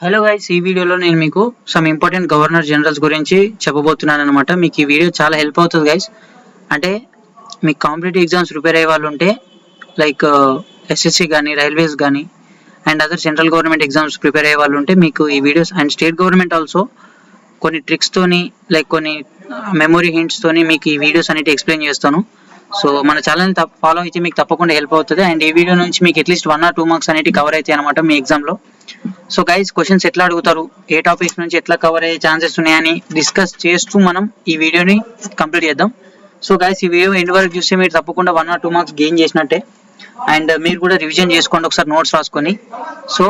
Hello guys, ఈ వీడియోలో నేను మీకు సమ్ ఇంపార్టెంట్ గవర్నర్ జనరల్స్ గురించి చెప్పబోతున్నాను అనమాట. మీకు ఈ వీడియో చాలా హెల్ప్ అవుతుంది గైస్. అంటే మీకు కాంపిటేటివ్ ఎగ్జామ్స్ ప్రిపేర్ అయ్యే వాళ్ళు ఉంటే లైక్ ఎస్ఎస్సి కానీ రైల్వేస్ కానీ and other central government exams prepare అయ్యే వాళ్ళు ఉంటే మీకు ఈ videos and state government also కొన్ని ట్రిక్స్ తోని లైక్ కొన్ని మెమొరీ హింట్స్ తోని మీకు ఈ వీడియోస్ అనేవి ఎక్స్ప్లెయిన్ చేస్తాను. సో మన ఛానల్ని ఫాలో అయితే మీకు తప్పకుండా హెల్ప్ అవుతుంది. అండ్ ఈ వీడియో నుంచి మీకు అట్లీస్ట్ 1 or 2 మార్క్స్ అనేవి కవర్ అవుతాయి అనమాట మీ ఎగ్జామ్లో. సో గైస్, క్వశ్చన్స్ ఎట్లా అడుగుతారు, ఏ టాపిక్స్ నుంచి ఎట్లా కవర్ అయ్యే ఛాన్సెస్ ఉన్నాయని డిస్కస్ చేస్తూ మనం ఈ వీడియోని కంప్లీట్ చేద్దాం. సో గైస్, ఈ వీడియో ఎండ్ వరకు చూస్తే మీరు తప్పకుండా 1 or 2 మార్క్స్ గెయిన్ చేసినట్టే. అండ్ మీరు కూడా రివిజన్ చేసుకోండి, ఒకసారి నోట్స్ రాసుకొని. సో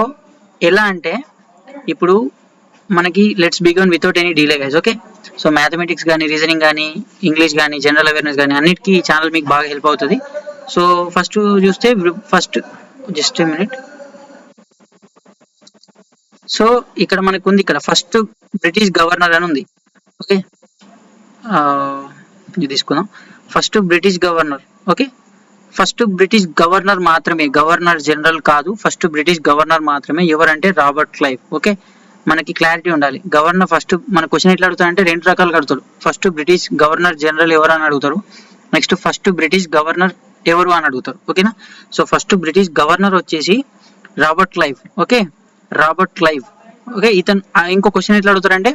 ఎలా అంటే ఇప్పుడు మనకి let's begin without any delay guys. Okay, so mathematics కానీ రీజనింగ్ కానీ ఇంగ్లీష్ కానీ జనరల్ అవేర్నెస్ కానీ అన్నిటికీ ఈ ఛానల్ మీకు బాగా హెల్ప్ అవుతుంది. సో ఫస్ట్ చూస్తే జస్ట్ మినిట్. సో ఇక్కడ మనకు ఉంది, ఇక్కడ ఫస్ట్ బ్రిటిష్ గవర్నర్ అని ఉంది. ఓకే, ఇది తీసుకుందాం. First British governor. Okay, first British governor మాత్రమే, గవర్నర్ జనరల్ కాదు, ఫస్ట్ బ్రిటిష్ గవర్నర్ మాత్రమే. ఎవరంటే రాబర్ట్ క్లైవ్. ఓకే, మనకి క్లారిటీ ఉండాలి. గవర్నర్ ఫస్ట్ మన క్వశ్చన్ ఎట్లా అడుగుతారంటే 2 రకాలుగా అడుగుతాడు. ఫస్ట్ బ్రిటిష్ గవర్నర్ జనరల్ ఎవరు అని అడుగుతారు, నెక్స్ట్ ఫస్ట్ బ్రిటిష్ గవర్నర్ ఎవరు అని అడుగుతారు. ఓకేనా, సో ఫస్ట్ బ్రిటిష్ గవర్నర్ వచ్చేసి Robert Clive. Okay, Robert Clive. Okay, ఇతను ఇంకో క్వశ్చన్ ఎట్లా అడుగుతారంటే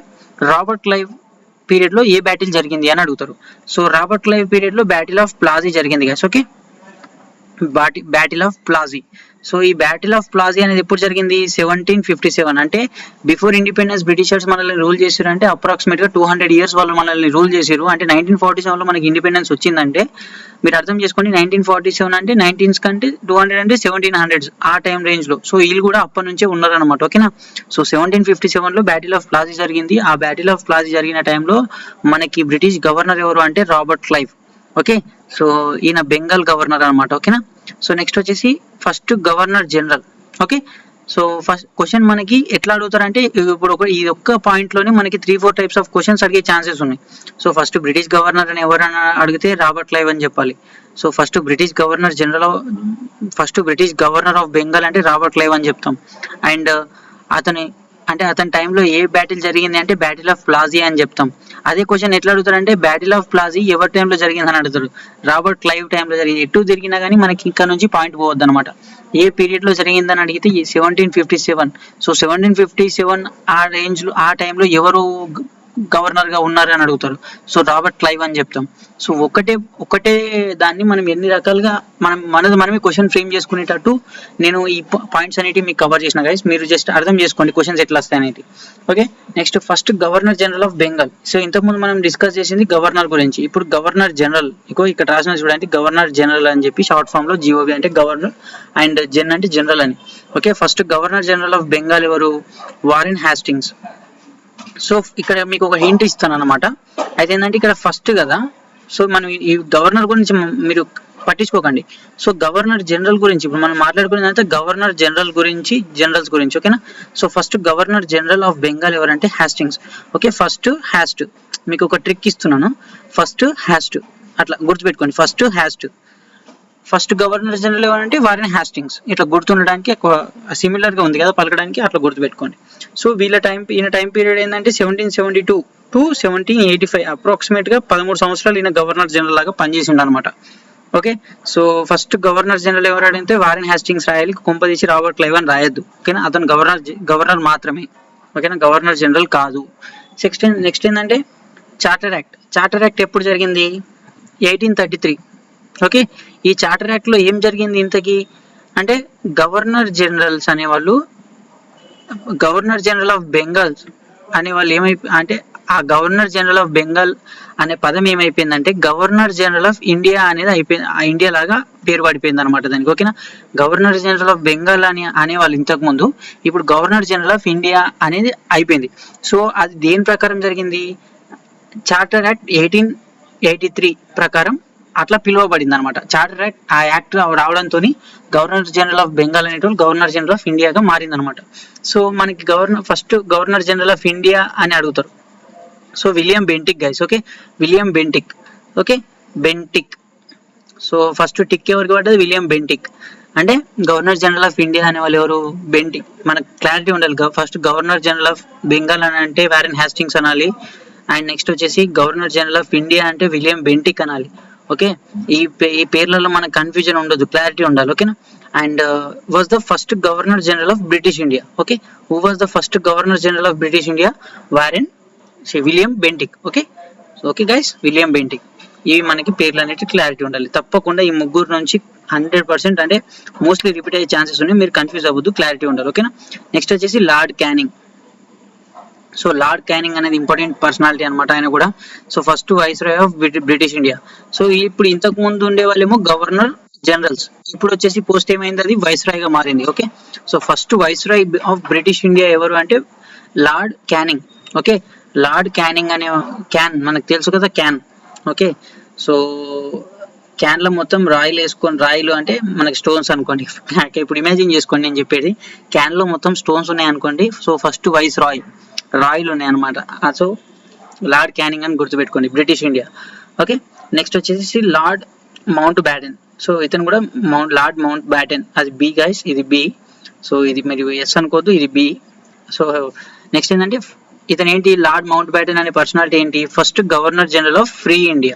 రాబర్ట్ క్లైవ్ పీరియడ్ లో ఏ బ్యాటిల్ జరిగింది అని అడుగుతారు. సో రాబర్ట్ క్లైవ్ పీరియడ్ లో బ్యాటిల్ ఆఫ్ ప్లాజీ జరిగింది guys. Okay, battle of Plassey. So ఈ బ్యాటిల్ ఆఫ్ ప్లాజీ అనేది ఎప్పుడు జరిగింది? 1757. అంటే బిఫోర్ ఇండిపెండెన్స్ బ్రిటిషర్స్ మనల్ని రూల్ చేశారు అంటే అప్రాక్సిమేట్ గా 200 years వాళ్ళు మనల్ని రూల్ చేశారు. అంటే 1947 లో మనకి ఇండిపెండెన్స్ వచ్చిందంటే మీరు అర్థం చేసుకోండి, 1947 అంటే 19s కంటే 200 అంటే 1700s ఆ టైం రేంజ్ లో. సో వీళ్ళు కూడా అప్పటి నుంచే ఉన్నారనమాట. ఓకేనా, సో 1757 లో బ్యాటిల్ ఆఫ్ ప్లాజీ జరిగింది. ఆ బ్యాటిల్ ఆఫ్ ప్లాజీ జరిగిన టైంలో మనకి బ్రిటిష్ గవర్నర్ ఎవరు అంటే రాబర్ట్ క్లైవ్. ఓకే, సో ఈయన బెంగాల్ గవర్నర్ అనమాట. ఓకేనా, సో నెక్స్ట్ వచ్చేసి first governor general. Okay, so first question మనకి ఎట్లా అడుగుతారంటే ఇప్పుడు ఈ ఒక్క పాయింట్ లోనే మనకి 3-4 types ఆఫ్ క్వశ్చన్స్ అడిగే ఛాన్సెస్ ఉన్నాయి. సో ఫస్ట్ బ్రిటిష్ గవర్నర్ అని ఎవరైనా అడిగితే రాబర్ట్ క్లైవ్ అని చెప్పాలి. So first British governor general, first British governor of Bengal అంటే రాబర్ట్ క్లైవ్ అని చెప్తాం. అండ్ అతని టైంలో ఏ బ్యాటిల్ జరిగింది అంటే బ్యాటిల్ ఆఫ్ ప్లాజీ అని చెప్తాం. అదే క్వశ్చన్ ఎట్లా అడుగుతారంటే బ్యాటిల్ ఆఫ్ ప్లాజీ ఎవరి టైంలో జరిగింది అని అడుగుతారు. రాబర్ట్ క్లైవ్ టైంలో జరిగింది. ఎటు తిరిగినా కానీ మనకి ఇక్కడ నుంచి పాయింట్ పోవద్దు అనమాట. ఏ పీరియడ్ లో జరిగిందని అడిగితే 1757. సో 1757 ఆ రేంజ్ లో ఆ టైంలో ఎవరు గవర్నర్ గా ఉన్నారు అని అడుగుతారు. సో రాబర్ట్ క్లైవ్ అని చెప్తాం. సో ఒకటే దాన్ని మనం ఎన్ని రకాలుగా మనమే క్వశ్చన్ ఫ్రేమ్ చేసుకునేటట్టు నేను ఈ పాయింట్స్ అనేవి మీకు కవర్ చేసిన గైస్. మీరు జస్ట్ అర్థం చేసుకోండి క్వశ్చన్స్ ఎట్లా వస్తాయి అనేది. Okay, next first governor general of Bengal. So ఇంతకుముందు మనం డిస్కస్ చేసింది గవర్నర్ గురించి. ఇప్పుడు గవర్నర్ జనరల్, ఇక్కడ రాసిన చూడండి, గవర్నర్ జనరల్ అని చెప్పి షార్ట్ ఫామ్ లో జిఓబి అంటే గవర్నర్ అండ్ జెన్ అంటే జనరల్ అని. Okay, first governor general of Bengal ఎవరు? Warren Hastings. సో ఇక్కడ మీకు ఒక హింట్ ఇస్తాను అనమాట. అయితే ఏంటంటే ఇక్కడ ఫస్ట్ కదా, సో మనం ఈ గవర్నర్ గురించి మీరు పట్టించుకోకండి. సో గవర్నర్ జనరల్ గురించి ఇప్పుడు మనం మాట్లాడుకునేదంటే గవర్నర్ జనరల్ గురించి, జనరల్స్ గురించి. ఓకేనా, so first governor general of Bengal ఎవరంటే హ్యాస్టింగ్స్. Okay, first hast. మీకు ఒక ట్రిక్ ఇస్తున్నాను, ఫస్ట్ హ్యాస్ట్ అట్లా గుర్తుపెట్టుకోండి. ఫస్ట్ గవర్నర్ జనరల్ ఎవరంటే వారెన్ హ్యాస్టింగ్స్. ఇట్లా గుర్తుండడానికి సిమిలర్ గా ఉంది కదా పలకడానికి, అట్లా గుర్తుపెట్టుకోండి. సో ఈయన టైం పీరియడ్ ఏంటంటే 1772 to 1785, అప్రాక్సిమేట్ గా 13 సంవత్సరాలు ఈయన గవర్నర్ జనరల్ లాగా పనిచేసిండు అనమాట. Okay, so first governor general ఎవరు అడిగితే వారెన్ హ్యాస్టింగ్స్ రాయాలి, కొంపదీసి రాబర్ట్ క్లైవ్ అని రాయొద్దు. ఓకేనా, అతను గవర్నర్ మాత్రమే. ఓకేనా, గవర్నర్ జనరల్ కాదు. నెక్స్ట్ ఏంటంటే చార్టర్ యాక్ట్ ఎప్పుడు జరిగింది? 1833. ఓకే, ఈ చార్టర్ యాక్ట్ లో ఏం జరిగింది ఇంతకీ అంటే గవర్నర్ జనరల్స్ అనేవాళ్ళు, గవర్నర్ జనరల్ ఆఫ్ బెంగాల్ అనేవాళ్ళు అంటే ఆ గవర్నర్ జనరల్ ఆఫ్ బెంగాల్ అనే పదం ఏమైపోయిందంటే గవర్నర్ జనరల్ ఆఫ్ ఇండియా అనేది అయిపోయింది, ఇండియా లాగా పేరు పడిపోయింది అనమాట దానికి. ఓకేనా, గవర్నర్ జనరల్ ఆఫ్ బెంగాల్ అని అనేవాళ్ళు ఇంతకు ముందు, ఇప్పుడు గవర్నర్ జనరల్ ఆఫ్ ఇండియా అనేది అయిపోయింది. సో అది దేని ప్రకారం జరిగింది? చార్టర్ యాక్ట్ 1883 ప్రకారం అట్లా పిలువబడింది అనమాట. చార్టర్ యాక్ట్, ఆ యాక్ట్ రావడంతో గవర్నర్ జనరల్ ఆఫ్ బెంగాల్ అనేటువంటి గవర్నర్ జనరల్ ఆఫ్ ఇండియాగా మారింది అనమాట. సో మనకి first governor general of India అని అడుగుతారు. So William Bentinck guys. Okay, William Bentinck. Okay, Bentinck. So first tick ఎవరికి పడ్డది? William Bentinck. అంటే గవర్నర్ జనరల్ ఆఫ్ ఇండియా అనే వాళ్ళు ఎవరు? బెంటిక్. మనకు క్లారిటీ ఉండాలి. First governor general of Bengal అని అంటే వారెన్ హ్యాస్టింగ్స్ అనాలి. అండ్ నెక్స్ట్ వచ్చేసి గవర్నర్ జనరల్ ఆఫ్ ఇండియా అంటే విలియం బెంటిక్ అనాలి. ఓకే, ఈ పేర్లలో మనకు కన్ఫ్యూజన్ ఉండదు, క్లారిటీ ఉండాలి. ఓకేనా. And was the first governor general of British India. Okay, who was the first governor general of British India? Warren William Bentinck. Okay, okay guys, William Bentinck. ఇవి మనకి పేర్లు అనేవి క్లారిటీ ఉండాలి. తప్పకుండా ఈ ముగ్గురు నుంచి 100% అంటే మోస్ట్లీ రిపీట్ అయ్యే ఛాన్సెస్ ఉన్నాయి. మీరు కన్ఫ్యూజ్ అవ్వద్దు, క్లారిటీ ఉండాలి. ఓకేనా. నెక్స్ట్ వచ్చేసి lord canning. So lord canning అనేది ఇంపార్టెంట్ పర్సనాలిటీ అనమాట ఆయన కూడా. So first viceroy of British India. So ఇప్పుడు ఇంతకు ముందు ఉండే వాళ్ళేమో గవర్నర్ జనరల్స్, ఇప్పుడు వచ్చేసి పోస్ట్ ఏమైంది, అది వైస్రాయ్ గా మారింది. Okay, so first viceroy of British India ఎవరు అంటే lord canning. Okay, lord canning అనే క్యాన్ మనకు తెలుసు కదా, క్యాన్. ఓకే, సో క్యాన్ లో మొత్తం రాయిలు వేసుకొని, రాయిలు అంటే మనకి స్టోన్స్ అనుకోండి. ఇప్పుడు ఇమాజిన్ చేసుకోండి నేను చెప్పేది, క్యాన్ లో మొత్తం స్టోన్స్ ఉన్నాయి అనుకోండి. సో ఫస్ట్ వైస్ రాయిలు ఉన్నాయి అనమాట. సో లార్డ్ క్యానింగ్ అని గుర్తుపెట్టుకోండి, బ్రిటిష్ ఇండియా. ఓకే, నెక్స్ట్ వచ్చేసి లార్డ్ మౌంట్ బ్యాటన్. సో ఇతను కూడా లార్డ్ మౌంట్ బ్యాటన్, అది బి గైస్, ఇది బి. సో ఇది మీరు ఎస్ అనుకోవద్దు, ఇది బి. సో నెక్స్ట్ ఏంటంటే ఇతను ఏంటి, లార్డ్ మౌంట్ బ్యాటన్ అనే పర్సనాలిటీ ఏంటి, first governor general of free India.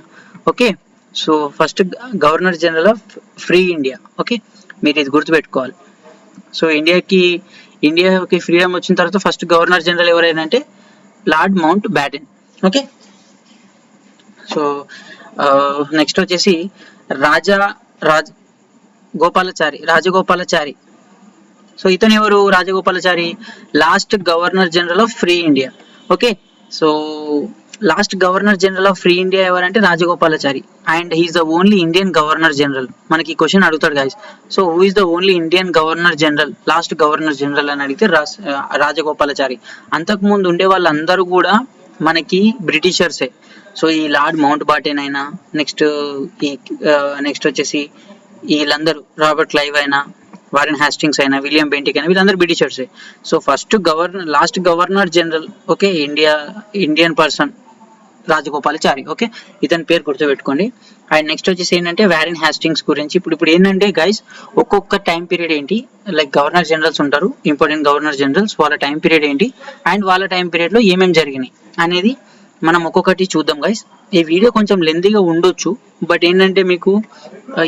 Okay, so first governor general of free India. Okay, మీరు ఇది గుర్తుపెట్టుకోవాలి. సో ఇండియాకి ఫ్రీడమ్ వచ్చిన తర్వాత ఫస్ట్ గవర్నర్ జనరల్ ఎవరైనా అంటే lord Mountbatten. Okay, so next వచ్చేసి రాజగోపాలాచారి. సో ఇతను ఎవరు, Rajagopalachari last governor general of free India. Okay, so last governor general of free India ఎవరంటే Rajagopalachari. And he's the only Indian governor general. మనకి ఈ question అడుగుతాడు guys. So who is the only Indian governor general, last governor general అని అడిగితే రాజగోపాలాచారి. అంతకుముందు ఉండే వాళ్ళందరూ కూడా మనకి బ్రిటిషర్సే. సో ఈ లార్డ్ మౌంట్ బాటెన్ అయినా, నెక్స్ట్ వచ్చేసి వీళ్ళందరూ రాబర్ట్ క్లైవ్ అయినా, వారెన్ హ్యాస్టింగ్స్ అయినా, విలియం బెంటిక్ అయినా, వీళ్ళందరూ బ్రిటిషర్సే. So first last governor general okay Indian person Rajagopalachari. Okay, ఇతని పేరు గుర్తుపెట్టుకోండి. అండ్ నెక్స్ట్ వచ్చేసి ఏంటంటే వారెన్ హ్యాస్టింగ్స్ గురించి. ఇప్పుడు ఏంటంటే గైస్, ఒక్కొక్క టైం పీరియడ్ ఏంటి, లైక్ గవర్నర్ జనరల్స్ ఉంటారు, ఇంపార్టెంట్ గవర్నర్ జనరల్స్, వాళ్ళ టైం పీరియడ్ ఏంటి అండ్ వాళ్ళ టైం పీరియడ్ లో ఏమేమి జరిగినాయి అనేది మనం ఒక్కొక్కటి చూద్దాం గైస్. ఈ వీడియో కొంచెం లెంతీగా ఉండొచ్చు, బట్ ఏంటంటే మీకు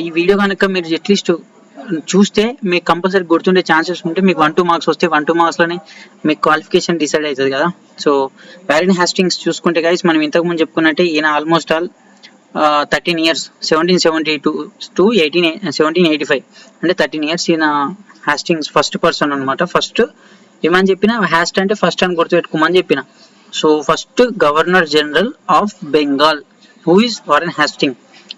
ఈ వీడియో కనుక మీరు అట్లీస్ట్ చూస్తే మీకు కంపల్సరీ గుర్తుండే ఛాన్సెస్ ఉంటే మీకు 1-2 మార్క్స్ వస్తే 1-2 మార్క్స్లోనే మీకు క్వాలిఫికేషన్ డిసైడ్ అవుతుంది కదా. సో వారెన్ హ్యాస్టింగ్స్ చూసుకుంటే గైస్, మనం ఇంతకుముందు చెప్పుకున్నట్టే ఈయన ఆల్మోస్ట్ ఆల్ 13 years, 1772 to 1785, అంటే 13 years ఈయన హ్యాస్టింగ్స్ ఫస్ట్ పర్సన్ అనమాట. ఫస్ట్ ఏమని చెప్పిన, హ్యాస్ట్ అంటే ఫస్ట్ అని గుర్తుపెట్టుకోమని చెప్పిన. So first governor general of Bengal who is Warren Hasting.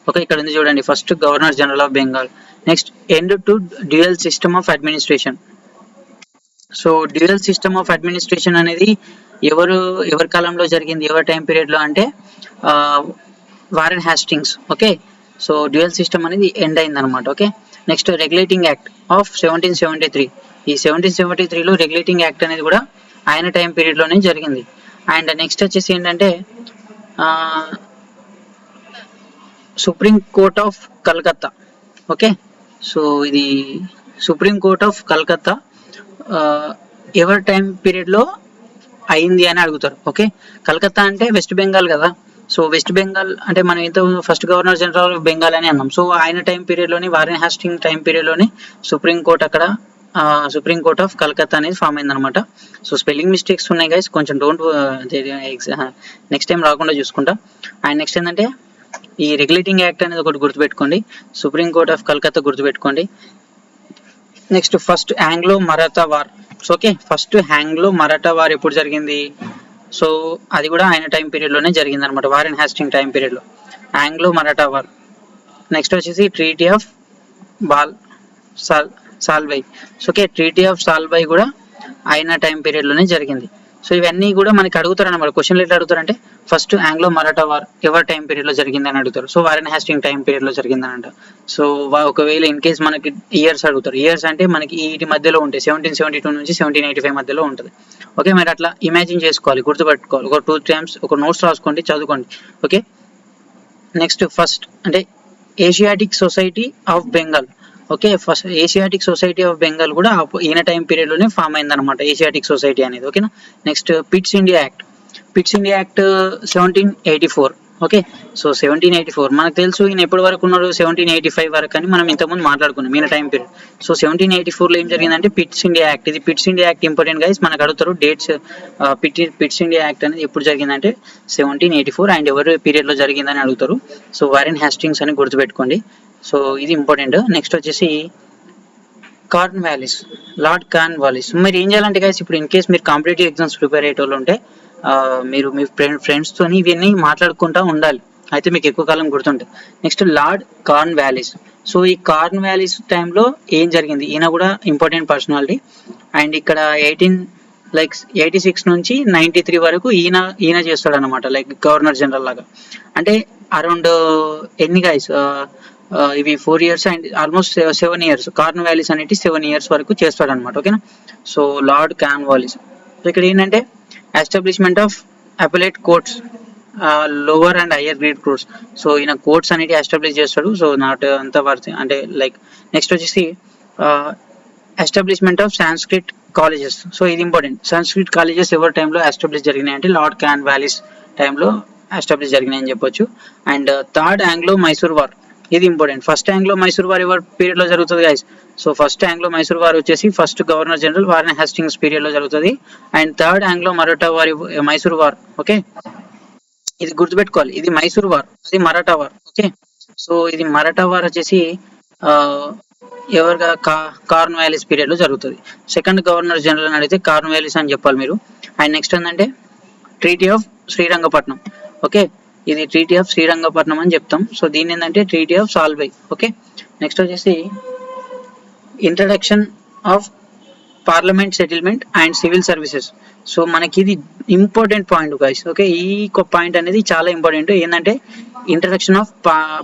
Okay, ఇక్కడ ఉంది చూడండి, first governor general of Bengal. Next end to dual system of administration. So dual system of administration అనేది ఎవరి కాలంలో జరిగింది, ఎవరి టైం పీరియడ్ లో అంటే Warren Hastings. Okay, so dual system అనేది ఎండ్ అయింది అనమాట. Okay, next regulating act of 1773. ఈ 1773లో రెగ్యులేటింగ్ యాక్ట్ అనేది కూడా ఆయన టైం పీరియడ్ లోనే జరిగింది. అండ్ నెక్స్ట్ వచ్చేసి ఏంటంటే supreme court of Calcutta. Okay, so ఇది సుప్రీం కోర్ట్ ఆఫ్ కలకత్తా ఎవరి టైం పీరియడ్ లో అయింది అని అడుగుతారు. ఓకే, కలకత్తా అంటే వెస్ట్ బెంగాల్ కదా. సో వెస్ట్ బెంగాల్ అంటే మనం ఇంత first governor general of Bengal అని అన్నాం. సో ఆయన టైం పీరియడ్ లోని, వారెన్ హ్యాస్టింగ్ టైం పీరియడ్ లోని సుప్రీం కోర్ట్ అక్కడ సుప్రీం కోర్ట్ ఆఫ్ కలకత్తా అనేది ఫామ్ అయింది అనమాట. సో స్పెల్లింగ్ మిస్టేక్స్ ఉన్నాయి గైస్, కొంచెం నెక్స్ట్ టైం రాకుండా చూసుకుంటా. అండ్ నెక్స్ట్ ఏంటంటే ఈ రెగ్యులేటింగ్ యాక్ట్ అనేది ఒకటి గుర్తుపెట్టుకోండి, సుప్రీం కోర్ట్ ఆఫ్ కలకత్తా గుర్తుపెట్టుకోండి. Next first Anglo Maratha war. So okay, first Anglo Maratha war ఎప్పుడు జరిగింది, సో అది కూడా ఆయన టైం పీరియడ్ లోనే జరిగింది అనమాట, వారెన్ హ్యాస్టింగ్ టైం పీరియడ్ లో ఆంగ్లో మరాఠా వార్. నెక్స్ట్ వచ్చేసి treaty of Salbai. So okay, treaty of Salbai కూడా ఆయన టైం పీరియడ్ లోనే జరిగింది. సో ఇవన్నీ కూడా మనకి అడుగుతారు అన్నమాట, క్వశ్చన్లు ఎట్లా అడుగుతారంటే ఫస్ట్ ఆంగ్లో మరాఠా వార్ ఎవరి టైం పీరియడ్ లో జరిగింది అని అడుగుతారు. So Warren Hasting time period లో జరిగిందని అంట. సో ఒకవేళ ఇన్ కేస్ మనకి ఇయర్స్ అడుగుతారు, ఇయర్స్ అంటే మనకి వీటి మధ్యలో ఉంటాయి, 1772 నుంచి 1785 మధ్యలో ఉంటుంది. ఓకే, మీరు అట్లా ఇమాజిన్ చేసుకోవాలి, గుర్తుపెట్టుకోవాలి. ఒక 2 times ఒక నోట్స్ రాసుకోండి, చదువుకోండి. ఓకే, నెక్స్ట్ ఫస్ట్ అంటే Asiatic society of Bengal. Okay, first Asiatic society of Bengal కూడా ఈయన టైం పీరియడ్ లోనే ఫామ్ అయింది అనమాట, ఏషియాటిక్ సొసైటీ అనేది. ఓకేనా. Next pits India act. Pits India act 1784. Okay, so 1784 మనకు తెలుసు ఈయన ఎప్పటి వరకు ఉన్నారు, 1785 వరకు అని మనం ఇంతకుముందు మాట్లాడుకున్నాం ఈయన టైం పీరియడ్. సో 1784 లో ఏం జరిగిందంటే పిట్స్ ఇండియా యాక్ట్. ఇది pits India act important guys, మనకు అడుగుతారు డేట్స్. పిట్స్ ఇండియా యాక్ట్ అనేది ఎప్పుడు జరిగిందంటే 1784, అండ్ ఎవరి పీరియడ్ లో జరిగిందని అడుగుతారు. సో వారెన్ హాస్టింగ్స్ అని గుర్తుపెట్టుకోండి. సో ఇది ఇంపార్టెంట్. నెక్స్ట్ వచ్చేసి కార్న్ వ్యాలిస్, లార్డ్ కార్న్ వాలిస్. మీరు ఏం చేయాలంటే గైస్, ఇప్పుడు ఇన్ కేస్ మీరు కాంపిటేటివ్ ఎగ్జామ్స్ ప్రిపేర్ అయ్యేటోళ్ళు ఉంటే మీరు మీ ఫ్రెండ్స్ తోని ఇవన్నీ మాట్లాడుకుంటూ ఉండాలి, అయితే మీకు ఎక్కువ కాలం గుర్తుంటుంది. Next lord Cornwallis. So ఈ కార్న్ వ్యాలిస్ టైంలో ఏం జరిగింది, ఈయన కూడా ఇంపార్టెంట్ పర్సనాలిటీ. అండ్ ఇక్కడ 86 నుంచి 93 వరకు ఈయన చేస్తాడు అనమాట, లైక్ గవర్నర్ జనరల్ లాగా. అంటే అరౌండ్ ఎన్ని గైస్, ఇవి 4 years and almost 7 years. Cornwallis అనేది 7 years వరకు చేస్తాడు అనమాట. ఓకేనా. So lord Cornwallis. So ఇక్కడ ఏంటంటే establishment of appellate courts, lower and higher grade courts. So ఈయన కోర్ట్స్ అనేది ఎస్టాబ్లిష్ చేస్తాడు. సో నాట్ అంత వర్త్ అంటే లైక్. నెక్స్ట్ వచ్చేసి establishment of Sanskrit colleges. So ఇది ఇంపార్టెంట్. సాంస్క్రిట్ కాలేజెస్ ఎవరి టైంలో ఎస్టాబ్లిష్ జరిగినాయి అంటే లార్డ్ కార్న్ వాలిస్ టైంలో ఎస్టాబ్లిష్ జరిగినాయి అని చెప్పొచ్చు. And third Anglo Mysore war, ఇది important. First Anglo Mysore war ఎవరి పీరియడ్ లో జరుగుతుంది guys? So first Anglo Mysore war వచ్చేసి first governor general Warren Hastings period లో జరుగుతుంది. And third Anglo Maratha war, Mysore war. Okay, ఇది గుర్తుపెట్టుకోవాలి, ఇది మైసూర్ వార్, అది మరాఠా వార్. ఓకే, సో ఇది మరాఠా వార్ వచ్చేసి ఎవరిగా కార్న్ వ్యాలిస్ పీరియడ్ లో జరుగుతుంది. సెకండ్ గవర్నర్ జనరల్ అని అడిగితే కార్న్ వ్యాలిస్ అని చెప్పాలి మీరు. అండ్ నెక్స్ట్ ఏంటంటే ట్రీటీ ఆఫ్ శ్రీరంగపట్నం. ఓకే, ఇది ట్రీటీ ఆఫ్ శ్రీరంగపట్నం అని చెప్తాం. సో దీని ఏంటంటే ట్రీటీ ఆఫ్ సాల్వై. ఓకే, నెక్స్ట్ వచ్చేసి introduction of parliament settlement and civil services. So మనకి ఇది ఇంపార్టెంట్ పాయింట్ గైస్. ఓకే, ఈ పాయింట్ అనేది చాలా ఇంపార్టెంట్. ఏంటంటే introduction of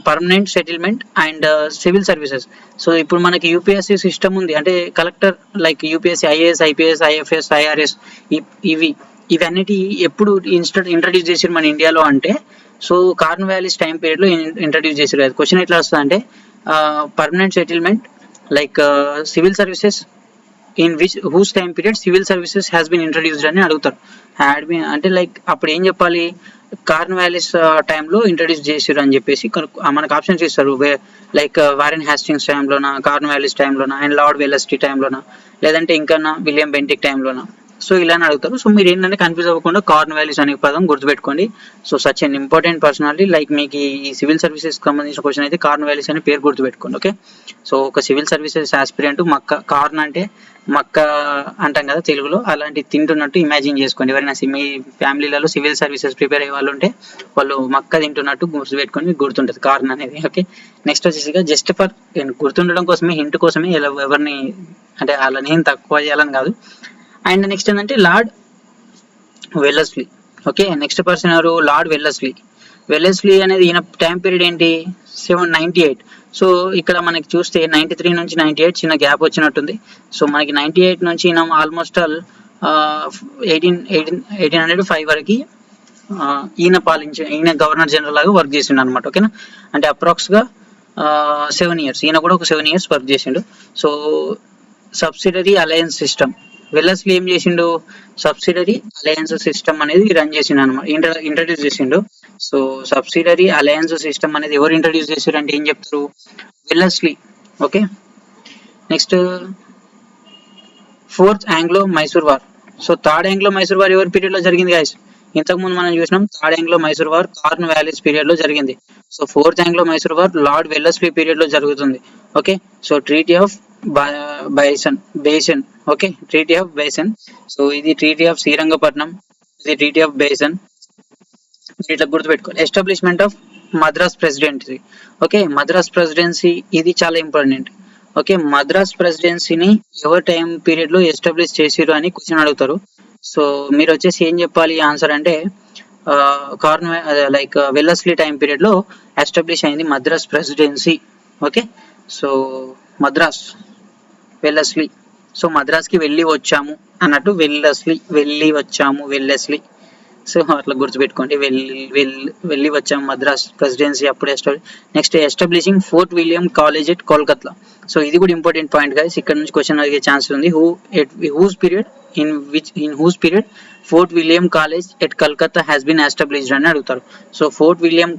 permanent settlement and civil services. So ఇప్పుడు మనకి యూపీఎస్సీ సిస్టమ్ ఉంది, అంటే collector like UPSC, IAS, IPS, IFS, IRS, ఇవన్నిటి ఎప్పుడు ఇంట్రడ్యూస్ చేసారు మన ఇండియాలో అంటే so Cornwallis time period లో ఇంట్రడ్యూస్ చేసారు. క్వశ్చన్ ఎట్లా వస్తుంది అంటే permanent settlement like civil services in which whose time period civil services has been introduced అని అడుగుతారు. అంటే లైక్ అప్పుడు ఏం చెప్పాలి, కార్న్ వ్యాలిస్ టైంలో ఇంట్రడ్యూస్ చేసారు అని చెప్పేసి మనకు ఆప్షన్స్ ఇస్తారు. లైక్ వారెన్ హాస్టింగ్స్ టైంలోనా, కార్న్ వ్యాలిస్ టైంలోనా, అండ్ లార్డ్ వెల్లస్లీ టైంలోనా, లేదంటే ఇంకా విలియం బెంటిక్ టైంలోనా. సో ఇలానే అడుగుతారు. సో మీరు ఏంటంటే కన్ఫ్యూజ్ అవ్వకుండా కార్న్ వ్యాలిస్ అనే పదం గుర్తుపెట్టుకోండి. So such an important personality. Like మీకు ఈ సివిల్ సర్వీసెస్ సంబంధించిన క్వశ్చన్ అయితే కార్న్ వ్యాలిస్ అనే పేరు గుర్తుపెట్టుకోండి. ఓకే, సో ఒక సివిల్ సర్వీసెస్ ఆస్పిరెంట్ కార్న్ అంటే మక్క అంటాం కదా తెలుగులో, అలాంటి తింటున్నట్టు ఇమాజిన్ చేసుకోండి. ఎవరైనా మీ ఫ్యామిలీలలో సివిల్ సర్వీసెస్ ప్రిపేర్ అయ్యే వాళ్ళు ఉంటే వాళ్ళు మక్క తింటున్నట్టు గుర్తుపెట్టుకొని మీకు గుర్తుంటుంది కార్న్ అనేది. ఓకే, నెక్స్ట్ వచ్చేసి జస్ట్ ఫర్ గుర్తుండడం కోసమే, హింట్ కోసమే, ఎవరిని అంటే వాళ్ళని ఏం తక్కువ చేయాలని కాదు. అండ్ నెక్స్ట్ ఏంటంటే lord Wellesley. Okay, next person ఎవరు, లార్డ్ వెల్లస్లీ. వెల్లస్లీ అనేది ఈయన టైం పీరియడ్ ఏంటి 798. సో ఇక్కడ మనకి చూస్తే 93 నుంచి 98 చిన్న గ్యాప్ వచ్చినట్టుంది. సో మనకి 98 నుంచి ఈయన ఆల్మోస్ట్ ఆల్ 1805 వరకు ఈయన గవర్నర్ జనరల్ లాగా వర్క్ చేసిండు అనమాట. ఓకేనా, అంటే అప్రాక్స్ గా 7 years, ఈయన కూడా ఒక 7 years వర్క్ చేసిండు. So subsidiary alliance system, Wellesley ఏం చేసిండు, సబ్సిడరీ అలయన్స్ సిస్టమ్ అనేది రన్ చేసిండు అనమాట, ఇంట్రడ్యూస్ చేసిండు. సో సబ్సిడరీ అలయన్స్ సిస్టమ్ అనేది ఎవరు ఇంట్రడ్యూస్ చేశారు అంటే ఏం చెప్తారు, Wellesley. Okay, next fourth Anglo Mysore war. So third Anglo Mysore war ఎవరి పీరియడ్ లో జరిగింది గాయస్? ఇంతకుముందు మనం చూసినాం third Anglo Mysore war Cornwallis period లో జరిగింది. So fourth Anglo Mysore war lord Wellesley period లో జరుగుతుంది. Okay, so treaty of Bassein. Okay, treaty of Bassein. So ఇది ట్రీటీ ఆఫ్ శ్రీరంగపట్నం, ఇది ట్రీటీ ఆఫ్ బేసన్. ఇట్లా గుర్తుపెట్టుకోవాలి. Establishment of Madras presidency. Okay, Madras presidency ఇది చాలా ఇంపార్టెంట్. ఓకే, మద్రాస్ ప్రెసిడెన్సీని ఎవరి టైం పీరియడ్ లో ఎస్టాబ్లిష్ చేసిరు అని క్వశ్చన్ అడుగుతారు. సో మీరు వచ్చేసి ఏం చెప్పాలి ఆన్సర్ అంటే లైక్ వెల్లస్లీ టైం పీరియడ్ లో ఎస్టాబ్లిష్ అయింది Madras presidency. Okay, so Madras Wellesley. So Madras కి వెళ్ళి వచ్చాము అన్నట్టు వెల్లస్లీ, వెళ్ళి వచ్చాము వెల్లస్లీ. సో అట్లా గుర్తుపెట్టుకోండి. వెళ్ళి వచ్చాం మద్రాస్ ప్రెసిడెన్సీ అప్పుడే next establishing fort William college at Kolkata. So ఇది కూడా ఇంపార్టెంట్ పాయింట్ గైస్, ఇక్కడ నుంచి క్వశ్చన్ అడిగే ఛాన్స్ ఉంది. In whose period Fort William college at Calcutta has been established అని అడుగుతారు. సో ఫోర్ట్ విలియం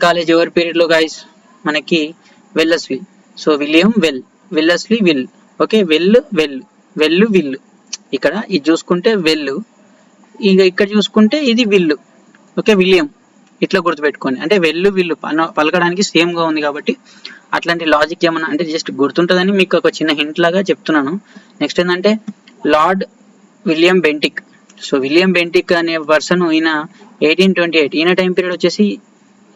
కాలేజ్ ఎవరి పీరియడ్ లో గైస్? మనకి Wellesley. So William Wellesley will. Okay, విల్లు. ఇక్కడ ఇది చూసుకుంటే వెల్లు, ఇక ఇక్కడ చూసుకుంటే ఇది విల్లు. Okay, William. ఇట్లా గుర్తుపెట్టుకోండి, అంటే విల్లు పలకడానికి సేమ్ గా ఉంది కాబట్టి అట్లాంటి లాజిక్ ఏమన్నా అంటే జస్ట్ గుర్తుంటుందని మీకు ఒక చిన్న హింట్ లాగా చెప్తున్నాను. నెక్స్ట్ ఏంటంటే lord William Bentinck. So William Bentinck అనే పర్సన్, ఈయన 1828, ఈయన టైం పీరియడ్ వచ్చేసి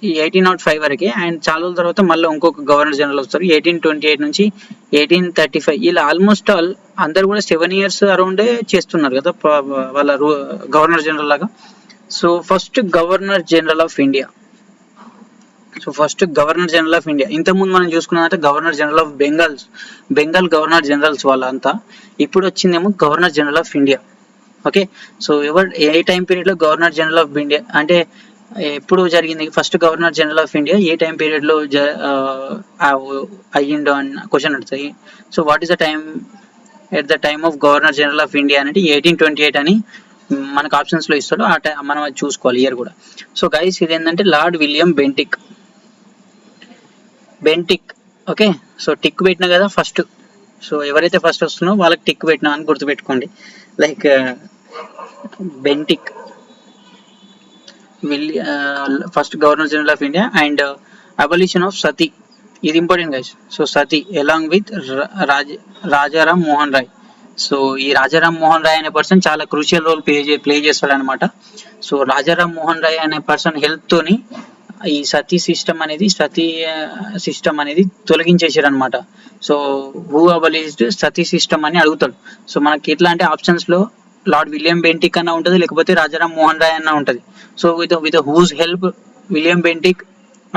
1805 వరకే. అండ్ చాలా రోజుల తర్వాత మళ్ళీ ఇంకొక గవర్నర్ జనరల్ వస్తారు 1828 నుంచి 1835. ఇలా ఆల్మోస్ట్ ఆల్ అందరు కూడా 7 years అరౌండే చేస్తున్నారు కదా వాళ్ళ గవర్నర్ జనరల్ లాగా. So first governor general of India. ఇంతకుముందు మనం చూసుకున్నదంటే governor general of Bengal governor generals వాళ్ళంతా. ఇప్పుడు వచ్చిందేమో governor general of India. Okay, so ఏ టైం పీరియడ్ లో గవర్నర్ జనరల్ ఆఫ్ ఇండియా అంటే ఎప్పుడు జరిగింది? First governor general of India ఏ టైం పీరియడ్ లో అయ్యిండో అని క్వశ్చన్ అడుగుతాయి. So what is the time at the time of governor general of India అంటే 1828 అని మనకు ఆప్షన్స్ లో ఇస్తాడు. ఆ టైం మనం అది చూసుకోవాలి, ఇయర్ కూడా. సో గైస్ ఇది ఏంటంటే lord William Bentinck. Okay, so tick పెట్టినా కదా ఫస్ట్. సో ఎవరైతే ఫస్ట్ వస్తున్నారో వాళ్ళకి టిక్ పెట్టినా అని గుర్తుపెట్టుకోండి. Like Bentinck first governor general of India. And abolition of sati, ఇది important guys. So sati along with Rajaram Mohan Roy. So ఈ రాజారాం మోహన్ రాయ్ అనే పర్సన్ చాలా క్రూషియల్ రోల్ ప్లే చేస్తాడు అనమాట. సో రాజారాం మోహన్ రాయ్ అనే పర్సన్ హెల్ప్ తోని ఈ సతీ సిస్టమ్ అనేది తొలగించేసారు అనమాట. So who abolished sati system అని అడుగుతాడు. సో మనకి ఎట్లా అంటే ఆప్షన్స్ లో లార్డ్ విలియం బెంటిక్ అన్న ఉంటుంది, లేకపోతే రాజారాం మోహన్ రాయ్ అన్న ఉంటుంది. So with whose help William Bentinck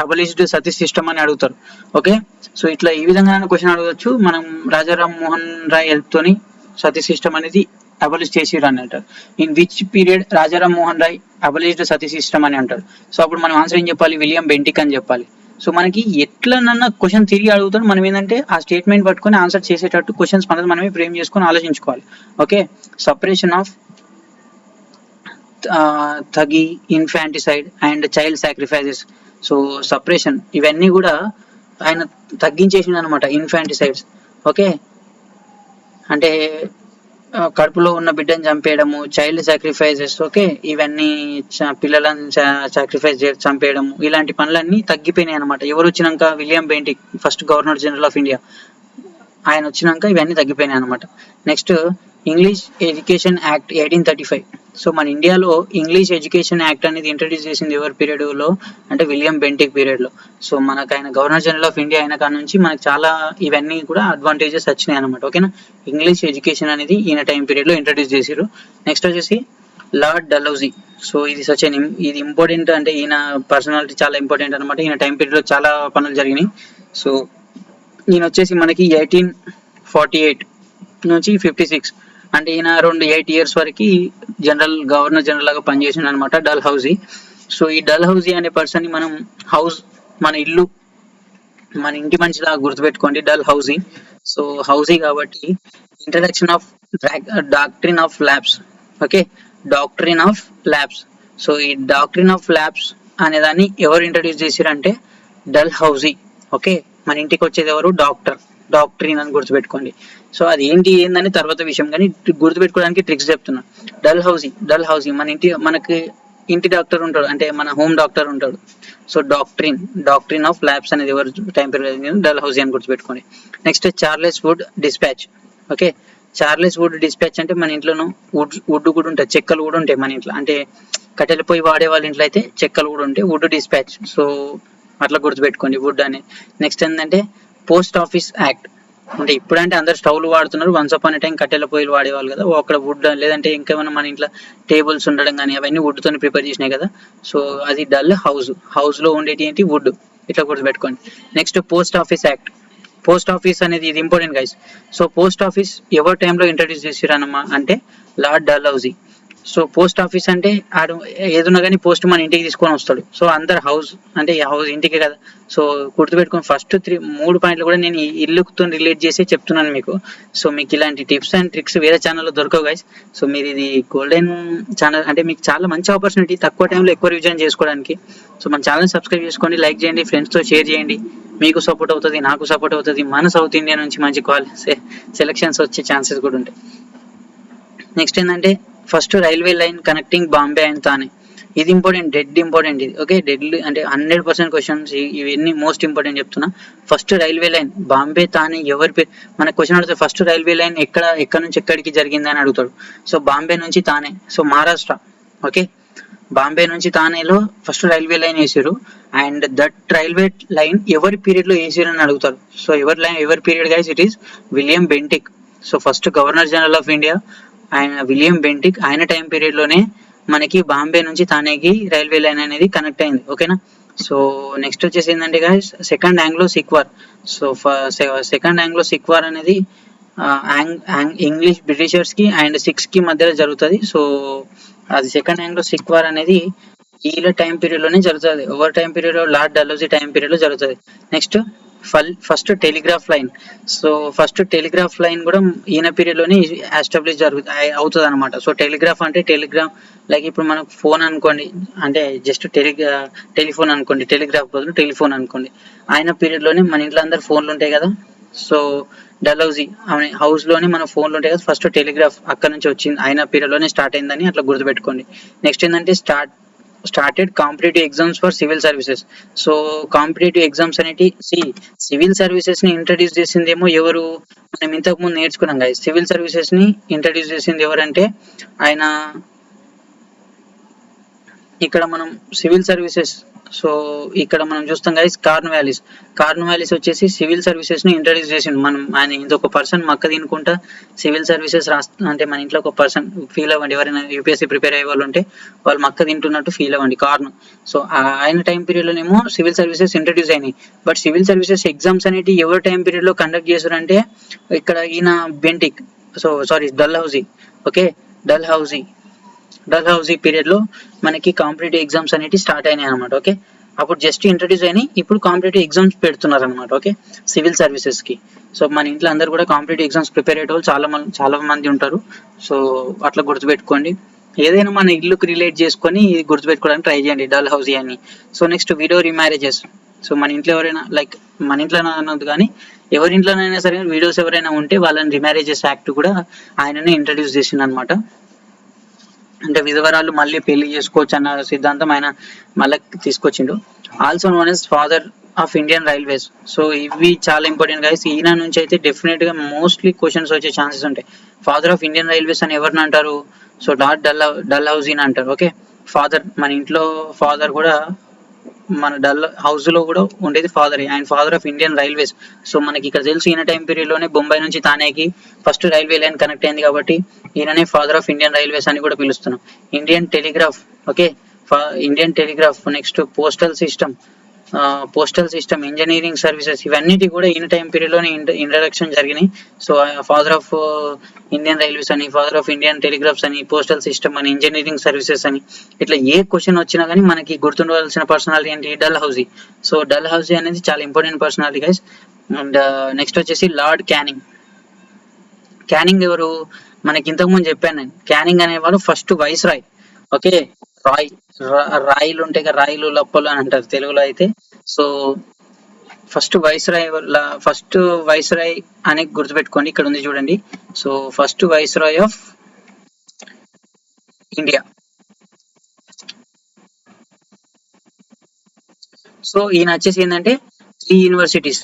abolished sati system అని అడుగుతారు. ఓకే, సో ఇట్లా ఈ విధంగా క్వశ్చన్ అడగవచ్చు. మనం రాజారాం మోహన్ రాయ్ హెల్ప్ తోని సతీ సిస్టమ్ అనేది అబాలిష్ చేసిరు అని అంటారు. In which period Rajaram Mohan Roy abolished sati system అని అంటారు. సో అప్పుడు మనం ఆన్సర్ ఏం చెప్పాలి? విలియం బెంటిక్ అని చెప్పాలి. సో మనకి ఎట్లనన్నా క్వశ్చన్ తిరిగి అడుగుతాడు, మనం ఏంటంటే ఆ స్టేట్మెంట్ పట్టుకొని ఆన్సర్ చేసేటట్టు క్వశ్చన్స్ మనమే ఫ్రేమ్ చేసుకొని ఆలోచించుకోవాలి. Okay, suppression of thuggee, infanticide and child sacrifices. So suppression ఇవన్నీ కూడా ఆయన తగ్గించేసిండు అనమాట. ఇన్ఫాంటిసైడ్స్ ఓకే అంటే కడుపులో ఉన్న బిడ్డని చంపేయడము, చైల్డ్ సాక్రిఫైజెస్ ఓకే ఇవన్నీ పిల్లలను సాక్రిఫైస్ చంపేయడము, ఇలాంటి పనులన్నీ తగ్గిపోయినాయి అనమాట. ఎవరు వచ్చినాక? William Bentinck first governor general of India, ఆయన వచ్చినాక ఇవన్నీ తగ్గిపోయినాయి అనమాట. Next English education act 1835. So మన ఇండియాలో ఇంగ్లీష్ ఎడ్యుకేషన్ యాక్ట్ అనేది ఇంట్రడ్యూస్ చేసింది ఎవరి పీరియడ్ లో అంటే విలియం బెంటిక్ పీరియడ్ లో. సో మనకు ఆయన గవర్నర్ జనరల్ ఆఫ్ ఇండియా అయిన కాడ నుంచి మనకు చాలా ఇవన్నీ కూడా అడ్వాంటేజెస్ వచ్చినాయి అనమాట. ఓకేనా, ఇంగ్లీష్ ఎడ్యుకేషన్ అనేది ఈయన టైం పీరియడ్ లో ఇంట్రడ్యూస్ చేసారు. నెక్స్ట్ వచ్చేసి లార్డ్ డల్హౌజీ. సో ఇది ఇది ఇంపార్టెంట్, అంటే ఈయన పర్సనాలిటీ చాలా ఇంపార్టెంట్ అనమాట. ఈయన టైం పీరియడ్ లో చాలా పనులు జరిగినాయి. సో ఈయన వచ్చేసి మనకి 1848 నుంచి 56 అంటే ఈయన అరౌండ్ 8 years వరకు గవర్నర్ జనరల్ లాగా పనిచేసింది అనమాట డల్హౌజీ. సో ఈ డల్హౌజీ అనే పర్సన్ ని మనం మన ఇంటి మనిషిలాగా గుర్తుపెట్టుకోండి, డల్హౌజీ. సో హౌజీ కాబట్టి introduction of doctrine of labs. Okay, doctrine of labs. So ఈ డాక్ట్రిన్ ఆఫ్ ల్యాబ్స్ అనే దాన్ని ఎవరు ఇంట్రడ్యూస్ చేశారంటే డల్హౌజీ. ఓకే, మన ఇంటికి వచ్చేది ఎవరు? డాక్ట్రిన్ అని గుర్తుపెట్టుకోండి. సో అది ఏందని తర్వాత విషయం, కానీ గుర్తుపెట్టుకోవడానికి ట్రిక్స్ చెప్తున్నా. డల్హౌజీ మనకి ఇంటి డాక్టర్ ఉంటాడు, అంటే మన హోమ్ డాక్టర్ ఉంటాడు. సో డాక్ట్రిన్ ఆఫ్ ల్యాబ్స్ అనేది ఎవరు టైం పీరియడ్? డల్హౌజీ అని గుర్తుపెట్టుకోండి. Next Charles would dispatch. Okay, Charles would dispatch అంటే మన ఇంట్లోనూ వుడ్ కూడా ఉంటాయి, చెక్కలు కూడా ఉంటాయి మన ఇంట్లో. అంటే కట్టెల పొయ్యి వాడే వాళ్ళ ఇంట్లో అయితే చెక్కలు కూడా ఉంటాయి, వుడ్ డిస్పాచ్. సో అట్లా గుర్తుపెట్టుకోండి వుడ్ అని. నెక్స్ట్ ఏంటంటే పోస్ట్ ఆఫీస్ యాక్ట్. అంటే ఇప్పుడంటే అందరు స్టవ్లు వాడుతున్నారు, వన్స్ అపాన్ ఎ టైం కట్టెల పొయ్యిలు వాడేవాళ్ళు కదా, అక్కడ వుడ్ లేదంటే ఇంకేమైనా మన ఇంట్లో టేబుల్స్ ఉండడం కానీ అవన్నీ వుడ్ తోని ప్రిపేర్ చేసినాయి కదా. సో అది హౌస్ లో ఉండేటి ఏంటి? వుడ్. ఇట్లా గుర్తుపెట్టుకోండి. Next post office act. Post office అనేది ఇది important guys. So post office ఎవరి టైంలో ఇంట్రడ్యూస్ చేసిరన్నమా అంటే lord Dalhousie. So post office అంటే ఆడు ఏదున్నా కానీ పోస్ట్ మన ఇంటికి తీసుకొని వస్తాడు. సో అందరు హౌస్ అంటే హౌస్ ఇంటికే కదా. సో గుర్తుపెట్టుకుని ఫస్ట్ 3 పాయింట్లు కూడా నేను ఇల్లుతో రిలేట్ చేసి చెప్తున్నాను మీకు. సో మీకు ఇలాంటి టిప్స్ అండ్ ట్రిక్స్ వేరే ఛానల్లో దొరకవు గైస్. సో మీరు ఇది గోల్డెన్ ఛానల్ అంటే మీకు చాలా మంచి ఆపర్చునిటీ తక్కువ టైంలో ఎక్కువ రివిజన్ చేసుకోవడానికి. సో మన ఛానల్ సబ్స్క్రైబ్ చేసుకోండి, లైక్ చేయండి, ఫ్రెండ్స్తో షేర్ చేయండి. మీకు సపోర్ట్ అవుతుంది, నాకు సపోర్ట్ అవుతుంది. మన సౌత్ ఇండియా నుంచి మంచి సెలక్షన్స్ వచ్చే ఛాన్సెస్ కూడా ఉంటాయి. నెక్స్ట్ ఏంటంటే first railway line connecting Bombay and Thane. ఇది ఇంపార్టెంట్, డెడ్ ఇంపార్టెంట్ ఇది. ఓకే, డెడ్ అంటే 100% క్వశ్చన్స్ ఇవన్నీ మోస్ట్ ఇంపార్టెంట్ చెప్తున్నా. First railway line Bombay Thane ఎవరి పేరు మన క్వశ్చన్ అడుగుతాడు. ఫస్ట్ రైల్వే లైన్ ఎక్కడ నుంచి ఎక్కడికి జరిగింది అని అడుగుతాడు. సో బాంబే నుంచి థానే, సో మహారాష్ట్ర. ఓకే, బాంబే నుంచి థానేలో ఫస్ట్ రైల్వే లైన్ వేసారు. అండ్ దట్ రైల్వే లైన్ ఎవరి పీరియడ్ లో వేసారు అని అడుగుతారు. సో ఎవరి period guys, it is William Bentinck. So first governor general of India ఆయన విలియం బెంటిక్, ఆయన టైం పీరియడ్ లోనే మనకి బాంబే నుంచి థానేకి రైల్వే లైన్ అనేది కనెక్ట్ అయింది. ఓకేనా. సో నెక్స్ట్ వచ్చేసి ఏంటంటే guys second Anglo Sikh war. So second Anglo Sikh war అనేది ఇంగ్లీష్ బ్రిటిషర్స్ కి అండ్ సిక్స్ కి మధ్యలో జరుగుతుంది. సో అది సెకండ్ ఆంగ్లో సిక్ వార్ అనేది వీళ్ళ టైం పీరియడ్ లోనే జరుగుతుంది. Over time period lord Dalhousie time period లో జరుగుతుంది. Next first telegraph line. So first telegraph line కూడా ఈయన పీరియడ్ లోనే ఎస్టాబ్లిష్ అవుతుంది అనమాట. సో టెలిగ్రాఫ్ అంటే టెలిగ్రామ్ లైక్ ఇప్పుడు మనకు ఫోన్ అనుకోండి, అంటే జస్ట్ టెలిఫోన్ అనుకోండి, టెలిగ్రాఫ్ బదులు టెలిఫోన్ అనుకోండి. ఆయన పీరియడ్ లోనే మన ఇంట్లో అందరు ఫోన్లు ఉంటాయి కదా. సో డల్హౌసీ హౌస్ లోనే మన ఫోన్లు ఉంటాయి కదా. ఫస్ట్ టెలిగ్రాఫ్ అక్కడ నుంచి వచ్చింది, ఆయన పీరియడ్ లోనే స్టార్ట్ అయిందని అట్లా గుర్తుపెట్టుకోండి. నెక్స్ట్ ఏంటంటే started competitive exams for civil services. So competitive exams అనేటి సివిల్ సర్వీసెస్ ని ఇంట్రడ్యూస్ చేసిందేమో ఎవరు, మనం ఇంతకు ముందు నేర్చుకున్నాం కదా. సివిల్ సర్వీసెస్ ని ఇంట్రడ్యూస్ చేసింది ఎవరంటే ఆయన ఇక్కడ మనం సివిల్ సర్వీసెస్. సో ఇక్కడ మనం చూస్తాం గైస్ కార్న్వాలిస్ వచ్చేసి సివిల్ సర్వీసెస్ ని ఇంట్రడ్యూస్ చేసిండు. మనం ఆయన ఇంకొక పర్సన్ మక్క తినుకుంటా సివిల్ సర్వీసెస్ అంటే మన ఇంట్లో ఒక పర్సన్ ఫీల్ అవ్వండి. ఎవరైనా యూపీఎస్సీ ప్రిపేర్ అయ్యే వాళ్ళు ఉంటే వాళ్ళు మక్క తింటున్నట్టు ఫీల్ అవ్వండి కార్న్. సో ఆయన టైం పీరియడ్ లోనేమో సివిల్ సర్వీసెస్ ఇంట్రడ్యూస్ అయినాయి. బట్ సివిల్ సర్వీసెస్ ఎగ్జామ్స్ అనేవి ఎవరి టైం పీరియడ్ లో కండక్ట్ చేశారంటే ఇక్కడ ఈయన Bentinck, so sorry Dalhousie. Okay, Dalhousie period లో మనకి కాంపిటేటివ్ ఎగ్జామ్స్ అనేవి స్టార్ట్ అయినాయి అనమాట. ఓకే, అప్పుడు జస్ట్ ఇంట్రడ్యూస్ అయినాయి, ఇప్పుడు కాంపిటేటివ్ ఎగ్జామ్స్ పెడుతున్నారు అనమాట. ఓకే, సివిల్ సర్వీసెస్ కి. సో మన ఇంట్లో అందరు కూడా కాంపిటేటివ్ ఎగ్జామ్స్ ప్రిపేర్ అయ్యే వాళ్ళు చాలా మంది ఉంటారు. సో అట్లా గుర్తుపెట్టుకోండి. ఏదైనా మన ఇల్లుకి రిలేట్ చేసుకొని ఇది గుర్తుపెట్టుకోవడానికి ట్రై చేయండి, డల్హౌసీ అని. So next widow remarriages. So మన ఇంట్లో ఎవరైనా లైక్ మన ఇంట్లో అన్నది కానీ ఎవరి ఇంట్లోనైనా సరే వీడియోస్ ఎవరైనా ఉంటే వాళ్ళని రీమ్యారేజెస్ యాక్ట్ కూడా ఆయననే ఇంట్రడ్యూస్ చేసిండు అనమాట. అంటే విధవరాలు మళ్ళీ పెళ్లి చేసుకోవచ్చు అన్న సిద్ధాంతం ఆయన మళ్ళీ తీసుకొచ్చిండు. Also known as father of Indian railways. So ఇవి చాలా ఇంపార్టెంట్ గైస్. ఈయన నుంచి అయితే డెఫినెట్ గా మోస్ట్లీ క్వశ్చన్స్ వచ్చే ఛాన్సెస్ ఉంటాయి. ఫాదర్ ఆఫ్ ఇండియన్ రైల్వేస్ అని ఎవరిని అంటారు? సో డల్హౌసీ అంటారు. ఓకే, ఫాదర్ మన ఇంట్లో ఫాదర్ కూడా మన హౌస్ లో కూడా ఉండేది father, and father of Indian railways. So మనకి ఇక్కడ తెలుసు ఈయన టైం పీరియడ్ లోనే బొంబాయి నుంచి థానేకి ఫస్ట్ రైల్వే లైన్ కనెక్ట్ అయింది కాబట్టి ఈయననే ఫాదర్ ఆఫ్ ఇండియన్ రైల్వేస్ అని కూడా పిలుస్తున్నాం. Indian telegraph. Okay, Indian telegraph. Next postal system, engineering services, ఇవన్నిటి కూడా ఈయన టైం పీరియడ్ లోనే ఇంట్రడక్షన్ జరిగినాయి. So father of Indian railways అని, ఫాదర్ ఆఫ్ ఇండియన్ టెలిగ్రాఫ్స్ అని, పోస్టల్ సిస్టమ్ అని, ఇంజనీరింగ్ సర్వీసెస్ అని, ఇట్లా ఏ క్వశ్చన్ వచ్చినా కానీ మనకి గుర్తుండవలసిన పర్సనాలిటీ ఏంటి? డల్హౌసీ. సో డల్హౌసీ అనేది చాలా important personality guys. And next వచ్చేసి లార్డ్ క్యానింగ్ ఎవరు? మనకి ఇంతకుముందు చెప్పాను నేను. క్యానింగ్ అనేవాడు ఫస్ట్ వైస్ రాయ్. ఓకే, రాయిలు ఉంటాయి కదా, రాయిలు లప్పలు అని అంటారు తెలుగులో అయితే. సో ఫస్ట్ వైస్ రాయ్ అని గుర్తుపెట్టుకోండి. ఇక్కడ ఉంది చూడండి. So first viceroy of India. So ఈయన వచ్చేసి ఏంటంటే 3 యూనివర్సిటీస్,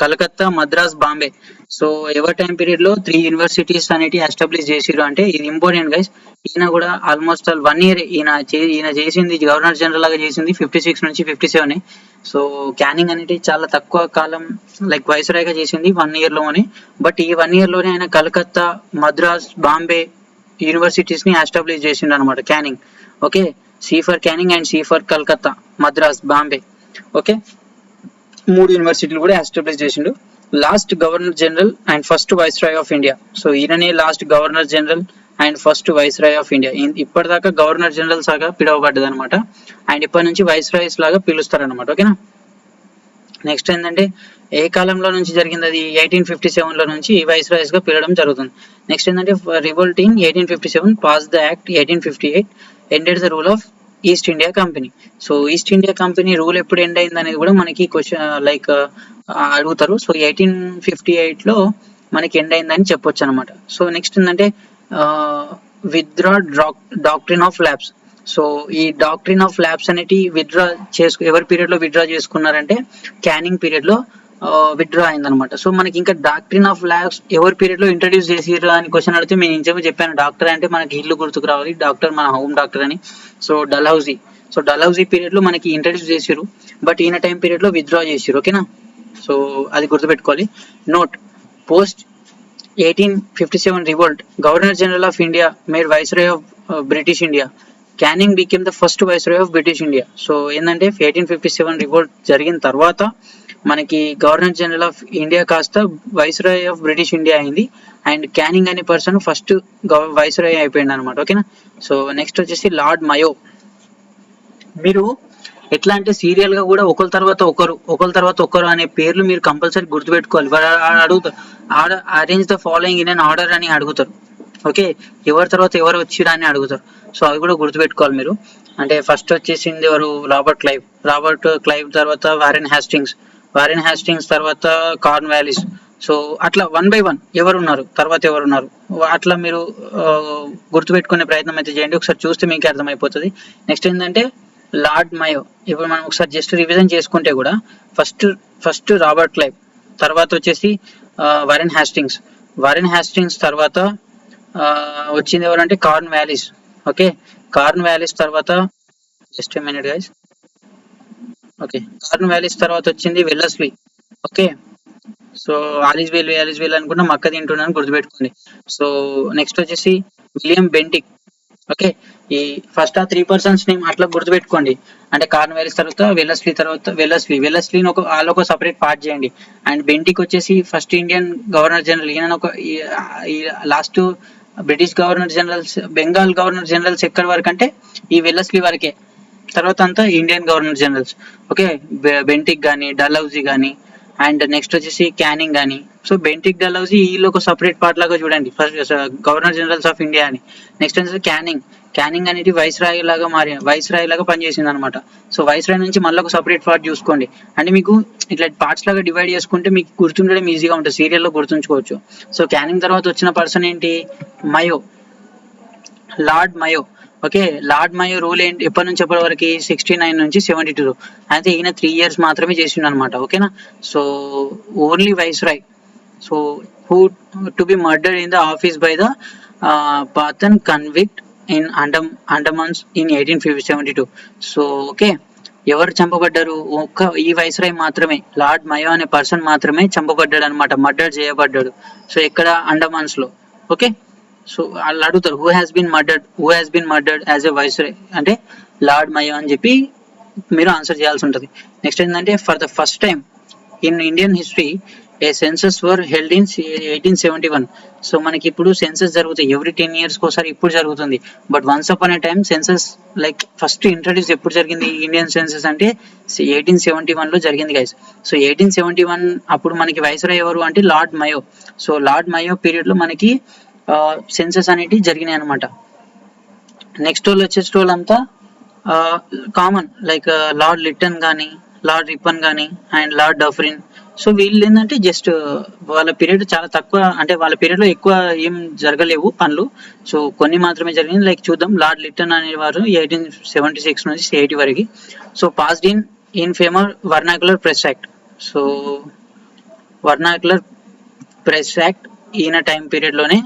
కలకత్తా, మద్రాస్, బాంబే. సో ఎవరి టైం పీరియడ్ లో 3 యూనివర్సిటీస్ అనేవి ఎస్టాబ్లిష్ చేసిరు అంటే ఇది ఇంపార్టెంట్ గైస్. ఈయన కూడా ఆల్మోస్ట్ 1 year ఈయన చేసింది గవర్నర్ జనరల్ లాగా చేసింది 56 నుంచి 57. సో క్యానింగ్ అనేది చాలా తక్కువ కాలం లైక్ వైస్రాయ్ గా చేసింది 1 year లోనే. బట్ ఈ 1 year లోనే ఆయన కలకత్తా, మద్రాస్, బాంబే యూనివర్సిటీస్ ని ఎస్టాబ్లిష్ చేసిండు అనమాట Canning. Okay, C for Canning and C for Calcutta, Madras, Bombay. Okay, 3 యూనివర్సిటీలు కూడా ఎస్టాబ్లిష్ చేసిండు. Last governor general and first viceroy of India. So ఈయననే last governor general and first viceroy of India. ఇప్పటిదాకా గవర్నర్ జనరల్స్ లాగా పిలువబడ్డది అనమాట. అండ్ ఇప్పటి నుంచి వైస్రాయ్స్ లాగా పిలుస్తారనమాట. ఓకేనా. నెక్స్ట్ ఏంటంటే ఏ కాలంలో నుంచి జరిగింది అది 1857లో నుంచి వైస్రాయ్స్ గా పిలవడం జరుగుతుంది. నెక్స్ట్ ఏంటంటే revolt in 1857 pass the act 1858 ended the rule of east India company. So east India company rule ఎప్పుడు ఎండ్ అయింది అనేది కూడా మనకి క్వశ్చన్ లైక్ అడుగుతారు. సో 1858లో మనకి ఎండ్ అయిందని చెప్పొచ్చు అనమాట. సో నెక్స్ట్ ఏంటంటే withdraw doctrine of labs. So ఈ డాక్ట్రిన్ ఆఫ్ ల్యాబ్స్ అనేటి ఎవరి పీరియడ్ లో విత్డ్రా చేసుకున్నారంటే క్యానింగ్ పీరియడ్ లో విత్డ్రా అయిందనమాట. సో మనకి ఇంకా డాక్ట్రిన్ ఆఫ్ ల్యాబ్స్ ఎవరి పీరియడ్ లో ఇంట్రడ్యూస్ చేసిర్రు అని క్వశ్చన్ అడిగితే నేను ఇంతకు చెప్పాను, డాక్టర్ అంటే మనకి ఇల్లు గుర్తుకు రావాలి, డాక్టర్ మన హోమ్ డాక్టర్ అని. సో డల్హౌజీ పీరియడ్ లో మనకి ఇంట్రడ్యూస్ చేసిర్రు, బట్ ఈయన టైం పీరియడ్ లో విత్డ్రా చేసిర్రు. ఓకేనా. సో అది గుర్తుపెట్టుకోవాలి. Note post 1857 revolt, Governor General of India made Viceroy of British India. Canning became the first Viceroy of British India. So ఏంటంటే 1857 రివోల్ట్ జరిగిన తర్వాత మనకి గవర్నర్ జనరల్ ఆఫ్ ఇండియా కాస్త వైస్రాయ్ ఆఫ్ బ్రిటిష్ ఇండియా అయింది. And canning అనే person first viceroy అయిపోయింది అనమాట. ఓకేనా. సో నెక్స్ట్ వచ్చేసి లార్డ్ మయో. మీరు ఎట్లా అంటే సీరియల్ గా కూడా ఒకరి తర్వాత ఒకరు అనే పేర్లు మీరు కంపల్సరీ గుర్తుపెట్టుకోవాలి. అడుగుతారు arrange the following in an order అని అడుగుతారు. ఓకే, ఎవరి తర్వాత ఎవరు వచ్చిరా అని అడుగుతారు. సో అవి కూడా గుర్తుపెట్టుకోవాలి మీరు. అంటే ఫస్ట్ వచ్చేసింది ఎవరు, రాబర్ట్ క్లైవ్ తర్వాత వారెన్ హ్యాస్టింగ్స్ తర్వాత కార్న్ వాలిస్. సో అట్లా 1 by 1 ఎవరున్నారు అట్లా మీరు గుర్తుపెట్టుకునే ప్రయత్నం అయితే చేయండి. ఒకసారి చూస్తే మీకు అర్థమైపోతుంది. నెక్స్ట్ ఏంటంటే లార్డ్ మయో. ఇప్పుడు మనం ఒకసారి జస్ట్ రివిజన్ చేసుకుంటే కూడా ఫస్ట్ రాబర్ట్ క్లైవ్, తర్వాత వచ్చేసి వారెన్ హ్యాస్టింగ్స్ తర్వాత వచ్చింది ఎవరంటే Cornwallis. Okay, Cornwallis తర్వాత just minute guys. Okay, Cornwallis తర్వాత వచ్చింది వెల్లస్లీ. ఓకే, సో ఆలిస్ అనుకున్న మక్క తింటున్నాను గుర్తుపెట్టుకోండి. సో నెక్స్ట్ వచ్చేసి విలియం బెంటిక్. ఓకే, ఈ ఫస్ట్ ఆ 3 persons నేమ్ అట్లా గుర్తుపెట్టుకోండి. అంటే కార్న్ వాలిస్ తర్వాత వెల్లస్లీ వాళ్ళు ఒక సపరేట్ పార్ట్ చేయండి. అండ్ బెంటిక్ వచ్చేసి ఫస్ట్ ఇండియన్ గవర్నర్ జనరల్. ఈయన ఒక last British governor generals, Bengal governor generals ఎక్కడి వరకు అంటే ఈ వెల్లస్లీ వరకే, తర్వాత అంతా Indian governor generals. Okay, Bentinck కానీ డల్హౌజీ కానీ అండ్ నెక్స్ట్ వచ్చేసి క్యానింగ్ కానీ. సో బెంటిక్ డల్హౌజీ వీళ్ళు ఒక సపరేట్ పార్ట్ లాగా చూడండి, first governor generals of India అని. నెక్స్ట్ వచ్చేసి క్యానింగ్ అనేది వైస్రాయ్ లాగా పనిచేసింది అనమాట. సో వైస్రాయ్ నుంచి మళ్ళీ ఒక సపరేట్ పార్ట్ చూసుకోండి. అంటే మీకు ఇట్లా పార్ట్స్ లాగా డివైడ్ చేసుకుంటే మీకు గుర్తుండడం ఈజీగా ఉంటుంది, సీరియల్లో గుర్తుంచుకోవచ్చు. సో క్యానింగ్ తర్వాత వచ్చిన పర్సన్ ఏంటి, లార్డ్ మయో. ఓకే, లార్డ్ మయో రూల్ ఏంటి, ఎప్పటి నుంచి ఎప్పటి వరకు 69 నుంచి 72. అయితే ఈయన 3 years మాత్రమే చేసిండు అనమాట. ఓకేనా. So only viceroy. So who to be murdered in the office by the Pathan convict in Andamans in 1872. So okay, ఎవరు చంపబడ్డారు, ఈ వైస్రాయ్ మాత్రమే, లార్డ్ మయో అనే పర్సన్ మాత్రమే చంపబడ్డాడు అనమాట, మర్డర్ చేయబడ్డాడు. సో ఎక్కడ, అండమాన్స్ లో. ఓకే, సో వాళ్ళు అడుగుతారు who has been murdered as a viceroy అంటే లార్డ్ మయో అని చెప్పి మీరు ఆన్సర్ చేయాల్సి ఉంటుంది. నెక్స్ట్ ఏంటంటే for the first time in Indian history a census were held in 1871. So మనకి ఇప్పుడు సెన్సస్ జరుగుతాయి ఎవ్రీ 10 years ఒకసారి, ఇప్పుడు జరుగుతుంది. But once upon A time census like first introduce ఎప్పుడు జరిగింది ఇండియన్ సెన్సస్ అంటే 1871లో జరిగింది గైస్. సో 1871 అప్పుడు మనకి వైస్రాయ్ ఎవరు అంటే లార్డ్ మయో. సో లార్డ్ మయో పీరియడ్ లో మనకి సెన్సస్ అనేవి జరిగినాయి అనమాట. నెక్స్ట్ వాళ్ళంతా కామన్ లైక్ లార్డ్ లిట్టన్ కానీ, లార్డ్ రిప్పన్ కానీ అండ్ లార్డ్ డఫరిన్. సో వీళ్ళు ఏంటంటే జస్ట్ వాళ్ళ పీరియడ్ చాలా తక్కువ, అంటే వాళ్ళ పీరియడ్ లో ఎక్కువ ఏం జరగలేవు పనులు. సో కొన్ని మాత్రమే జరిగింది. లైక్ చూద్దాం, లార్డ్ లిట్టన్ అనేవారు 1876 నుంచి 80 వరకు. So passed in famer vernacular press act. So vernacular press act ఈయన టైం పీరియడ్ లోనే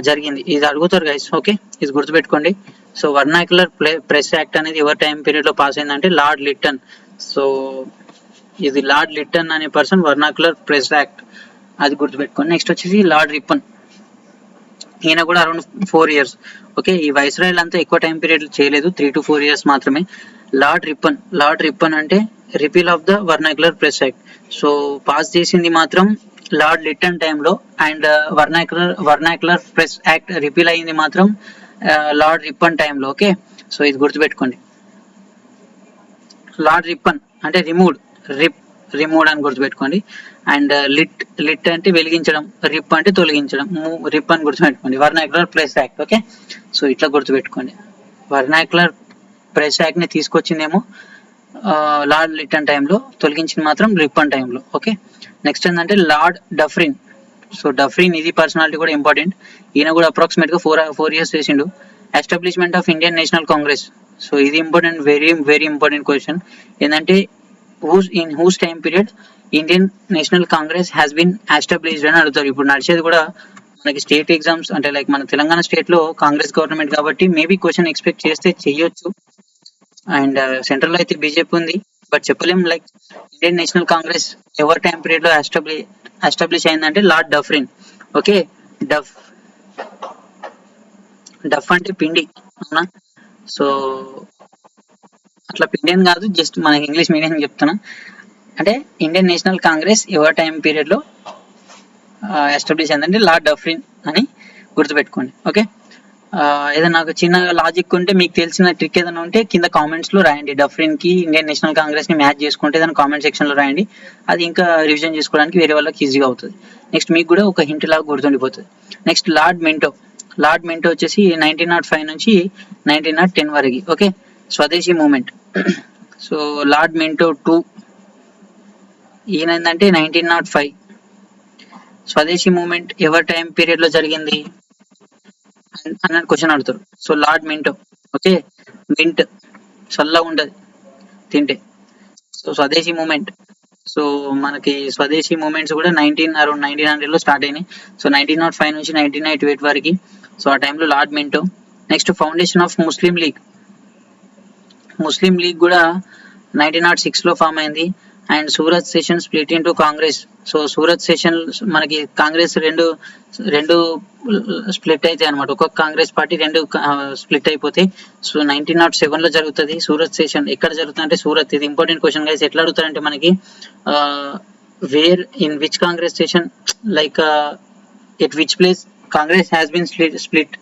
జరిగింది. ఇది అడుగుతారు గైస్. ఓకే, ఇది గుర్తుపెట్టుకోండి. సో వర్నాక్యులర్ ప్రెస్ యాక్ట్ అనేది ఎవరి టైం పీరియడ్ లో పాస్ అయిందంటే లార్డ్ లిట్టన్. సో ఇది లార్డ్ లిట్టన్ అనే పర్సన్ వర్నాక్యులర్ ప్రెస్ యాక్ట్, అది గుర్తుపెట్టుకోండి. నెక్స్ట్ వచ్చేసి లార్డ్ రిప్పన్. ఈయన కూడా అరౌండ్ 4 years. ఓకే, ఈ వైస్రాయల్ అంతా ఎక్కువ టైం పీరియడ్ చేయలేదు, 3 to 4 years మాత్రమే. లార్డ్ రిప్పన్ అంటే repeal of the vernacular press act. So pass చేసింది మాత్రం లార్డ్ లిట్టన్ టైంలో, and vernacular press act repeal అయింది మాత్రం లార్డ్ రిప్పన్ టైంలో. ఓకే, సో ఇది గుర్తుపెట్టుకోండి. లార్డ్ రిప్పన్ అంటే రిమూవ్డ్ అని గుర్తుపెట్టుకోండి. అండ్ లిట్ అంటే వెలిగించడం, రిప్ అంటే తొలగించడం, రిప్ అని గుర్తుపెట్టుకోండి. Vernacular press act. Okay, so ఇట్లా గుర్తుపెట్టుకోండి. వర్నాక్యులర్ ప్రెస్ యాక్ట్ ని తీసుకొచ్చిందేమో లార్డ్ లిట్టన్ టైంలో, తొలగించింది మాత్రం రిప్పన్ టైంలో. ఓకే, నెక్స్ట్ ఏంటంటే లార్డ్ డఫ్రిన్. సో డఫ్రిన్ ఇది పర్సనాలిటీ కూడా ఇంపార్టెంట్. ఈయన కూడా అప్రాక్సిమేట్ గా 4 years చేసిండు. Establishment of Indian National Congress. So ఇది ఇంపార్టెంట్, వెరీ ఇంపార్టెంట్ క్వశ్చన్. ఏంటంటే in whose time period Indian National Congress has been established అని అడుగుతారు. ఇప్పుడు నడిచేది కూడా మనకి స్టేట్ ఎగ్జామ్స్, అంటే లైక్ మన తెలంగాణ స్టేట్ లో కాంగ్రెస్ గవర్నమెంట్ కాబట్టి మేబీ క్వశ్చన్ ఎక్స్పెక్ట్ చేస్తే చెయ్యొచ్చు. అండ్ సెంట్రల్ లో అయితే బీజేపీ ఉంది, బట్ చెప్పలేం. లైక్ ఇండియన్ నేషనల్ కాంగ్రెస్ ఎవరి టైం పీరియడ్ లో ఎస్టాబ్లిష్ అయిందంటే లార్డ్ డఫ్రిన్. ఓకే, డఫ్ అంటే పిండి, అవునా? సో అట్లా పిండి అని కాదు, జస్ట్ మనకి ఇంగ్లీష్ మీడియం చెప్తున్నా. అంటే ఇండియన్ నేషనల్ కాంగ్రెస్ ఎవరి టైం పీరియడ్ లో ఎస్టాబ్లిష్ అయిందంటే లార్డ్ డఫ్రిన్ అని గుర్తుపెట్టుకోండి. ఓకే, ఏదైనా నాకు చిన్న లాజిక్ ఉంటే, మీకు తెలిసిన ట్రిక్ ఏదైనా ఉంటే కింద కామెంట్స్ లో రాయండి. డఫ్రిన్ కి ఇండియన్ నేషనల్ కాంగ్రెస్ ని మ్యాచ్ చేసుకుంటే ఏదైనా కామెంట్ సెక్షన్ లో రాయండి. అది ఇంకా రివిజన్ చేసుకోవడానికి వేరే వాళ్ళకి ఈజీగా అవుతుంది. నెక్స్ట్ మీకు కూడా ఒక హింట్ లాగా గుర్తుండిపోతుంది. నెక్స్ట్ లార్డ్ మింటో వచ్చేసి 1905 నుంచి 1910 వరకు. ఓకే, స్వదేశీ మూమెంట్. సో లార్డ్ మింటో 2 ఈయన ఏంటంటే 1905. స్వదేశీ మూమెంట్ ఎవరి టైం పీరియడ్ లో జరిగింది అన్నట్టు క్వశ్చన్ అడుగుతారు. So lord Minto. Okay, mint చల్లగా ఉంటది తింటే. సో స్వదేశీ మూమెంట్. సో మనకి స్వదేశీ మూమెంట్స్ కూడా అరౌండ్ 1900 లో స్టార్ట్ అయినాయి. సో 1905 నుంచి 1998 వరకు. సో ఆ టైంలో lord Minto. Next foundation of Muslim league కూడా 1906 లో ఫామ్ అయింది. And Surat session split into Congress. So Surat session మనకి కాంగ్రెస్ రెండు స్ప్లిట్ అయితే అనమాట. ఒక్కొక్క కాంగ్రెస్ పార్టీ రెండు స్ప్లిట్ అయిపోతాయి. సో 1907 లో జరుగుతుంది సూరత్ సెషన్. ఎక్కడ జరుగుతుంది అంటే సూరత్. ఇది ఇంపార్టెంట్ క్వశ్చన్ గైస్. ఎట్లా అడుగుతారంటే మనకి where in which Congress session, like at which place Congress has been split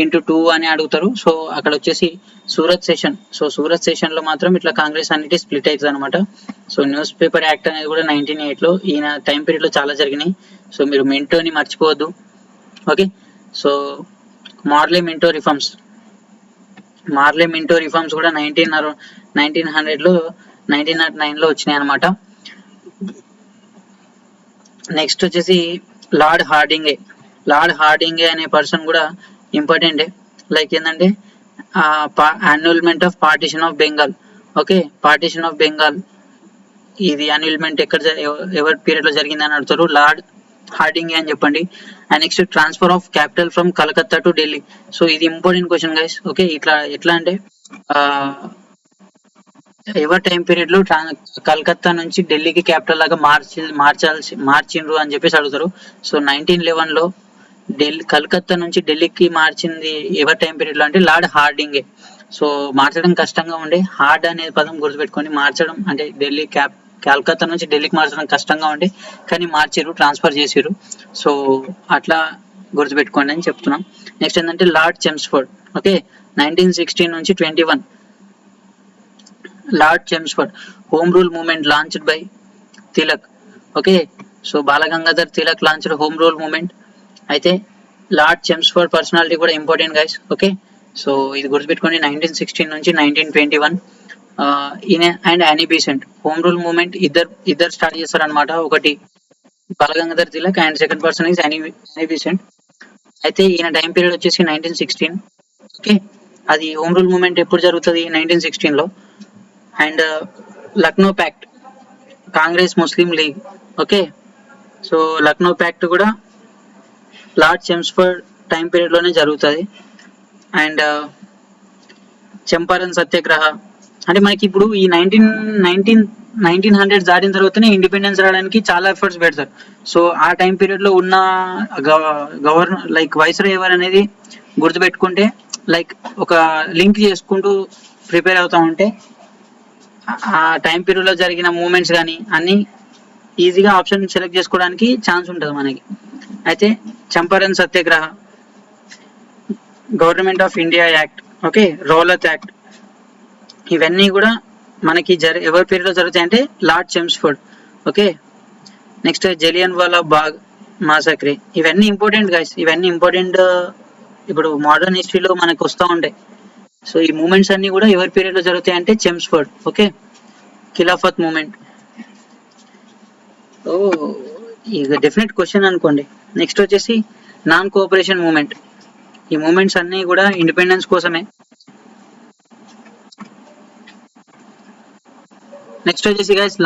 into 2 అని అడుగుతారు. సో అక్కడ వచ్చేసి Surat session. So Surat session లో మాత్రం ఇట్లా కాంగ్రెస్ అన్నిటి స్ప్లిట్ అవుతుంది అనమాట. సో న్యూస్ పేపర్ యాక్ట్ అనేది కూడా 1908 లో, ఈయన టైం పీరియడ్ లో చాలా జరిగినాయి. సో మీరు మింటోని మర్చిపోవద్దు. ఓకే, సో మార్లే మింటో రిఫార్మ్స్ కూడా 1900 లో 1909 లో వచ్చినాయి అనమాట. నెక్స్ట్ వచ్చేసి లార్డ్ హార్డింగే అనే పర్సన్ కూడా ఇంపార్టెంట్. లైక్ ఏంటంటే annulment of partition of Bengal. Okay, partition of Bengal ఇది అన్యూల్మెంట్ ఎవరి పీరియడ్ లో జరిగిందని అడుగుతారు. లార్డ్ హార్డింగే అని చెప్పండి. And next transfer of capital from Calcutta to Delhi. So ఇది ఇంపార్టెంట్ క్వశ్చన్ గైస్. ఓకే, ఎట్లా అంటే ఎవరి టైం పీరియడ్ లో కలకత్తా నుంచి ఢిల్లీకి క్యాపిటల్ లాగా మార్చిండ్రు అని చెప్పేసి అడుగుతారు. సో 1911 లో కలకత్తా నుంచి ఢిల్లీకి మార్చింది ఎవరి టైం పీరియడ్ లో అంటే లార్డ్ హార్డింగే. సో మార్చడం కష్టంగా ఉండే, హార్డ్ అనే పదం గుర్తుపెట్టుకొని, మార్చడం అంటే కలకత్తా నుంచి ఢిల్లీకి మార్చడం కష్టంగా ఉండే, కానీ మార్చారు, ట్రాన్స్ఫర్ చేసారు. సో అట్లా గుర్తుపెట్టుకోండి అని చెప్తున్నాం. నెక్స్ట్ ఏంటంటే లార్డ్ చెమ్స్ఫర్డ్. ఓకే, 1916 నుంచి 21. Lord Chelmsford home rule movement launched by Tilak. Okay, so Balagangadhar Tilak launched home rule movement. అయితే లార్డ్ చెమ్స్ఫర్డ్ పర్సనాలిటీ కూడా ఇంపార్టెంట్ గైస్. ఓకే, సో ఇది గుర్తుపెట్టుకోండి. 1916 నుంచి 1921 ఈయన and Annie Besant home rule movement ఇద్దరు స్టార్ట్ చేస్తారు అనమాట. ఒకటి బాలగంగాధర్ తిలక్ and second person is Annie Besant. అయితే ఈయన టైం పీరియడ్ వచ్చేసి 1916. ఓకే, అది హోమ్ రూల్ మూవ్మెంట్ ఎప్పుడు జరుగుతుంది 1916 లో. And Lucknow pact, Congress Muslim league. Okay, so Lucknow pact కూడా లార్డ్ చెమ్స్ఫర్డ్ టైం పీరియడ్ లోనే జరుగుతుంది. అండ్ చంపారన్ సత్యాగ్రహ అంటే మనకి ఇప్పుడు ఈ 1900 దాటిన తర్వాతనే ఇండిపెండెన్స్ రావడానికి చాలా ఎఫర్ట్స్ పెడతారు. సో ఆ టైం పీరియడ్ లో ఉన్న గవర్నర్ లైక్ వైస్రాయ్ ఎవరు అనేది గుర్తుపెట్టుకుంటే, లైక్ ఒక లింక్ చేసుకుంటూ ప్రిపేర్ అవుతా ఉంటే ఆ టైం పీరియడ్ లో జరిగిన మూమెంట్స్ కానీ అన్ని ఈజీగా ఆప్షన్ సెలెక్ట్ చేసుకోవడానికి ఛాన్స్ ఉంటుంది మనకి. అయితే Champaran satyagraha, government of India act, okay, Rowlatt act, ఇవన్నీ కూడా మనకి ఎవరి పీరియడ్లో జరుగుతాయి అంటే lord Chelmsford. Okay, next Jallianwala Bagh massacre, ఇవన్నీ ఇంపార్టెంట్ గైస్, ఇవన్నీ ఇంపార్టెంట్. ఇప్పుడు మోడర్న్ హిస్టరీలో మనకు వస్తూ ఉంటాయి. సో ఈ మూమెంట్స్ అన్ని కూడా ఎవరి పీరియడ్ లో జరుగుతాయి అంటే చెమ్స్ఫోర్డ్. Okay, Khilafat movement. ఓ ఇది డెఫినెట్ క్వశ్చన్ అనుకోండి. నెక్స్ట్ వచ్చేసి నాన్ కోఆపరేషన్ మూమెంట్. ఈ మూమెంట్స్ అన్ని కూడా ఇండిపెండెన్స్ కోసమే. నెక్స్ట్ వచ్చేసి గైస్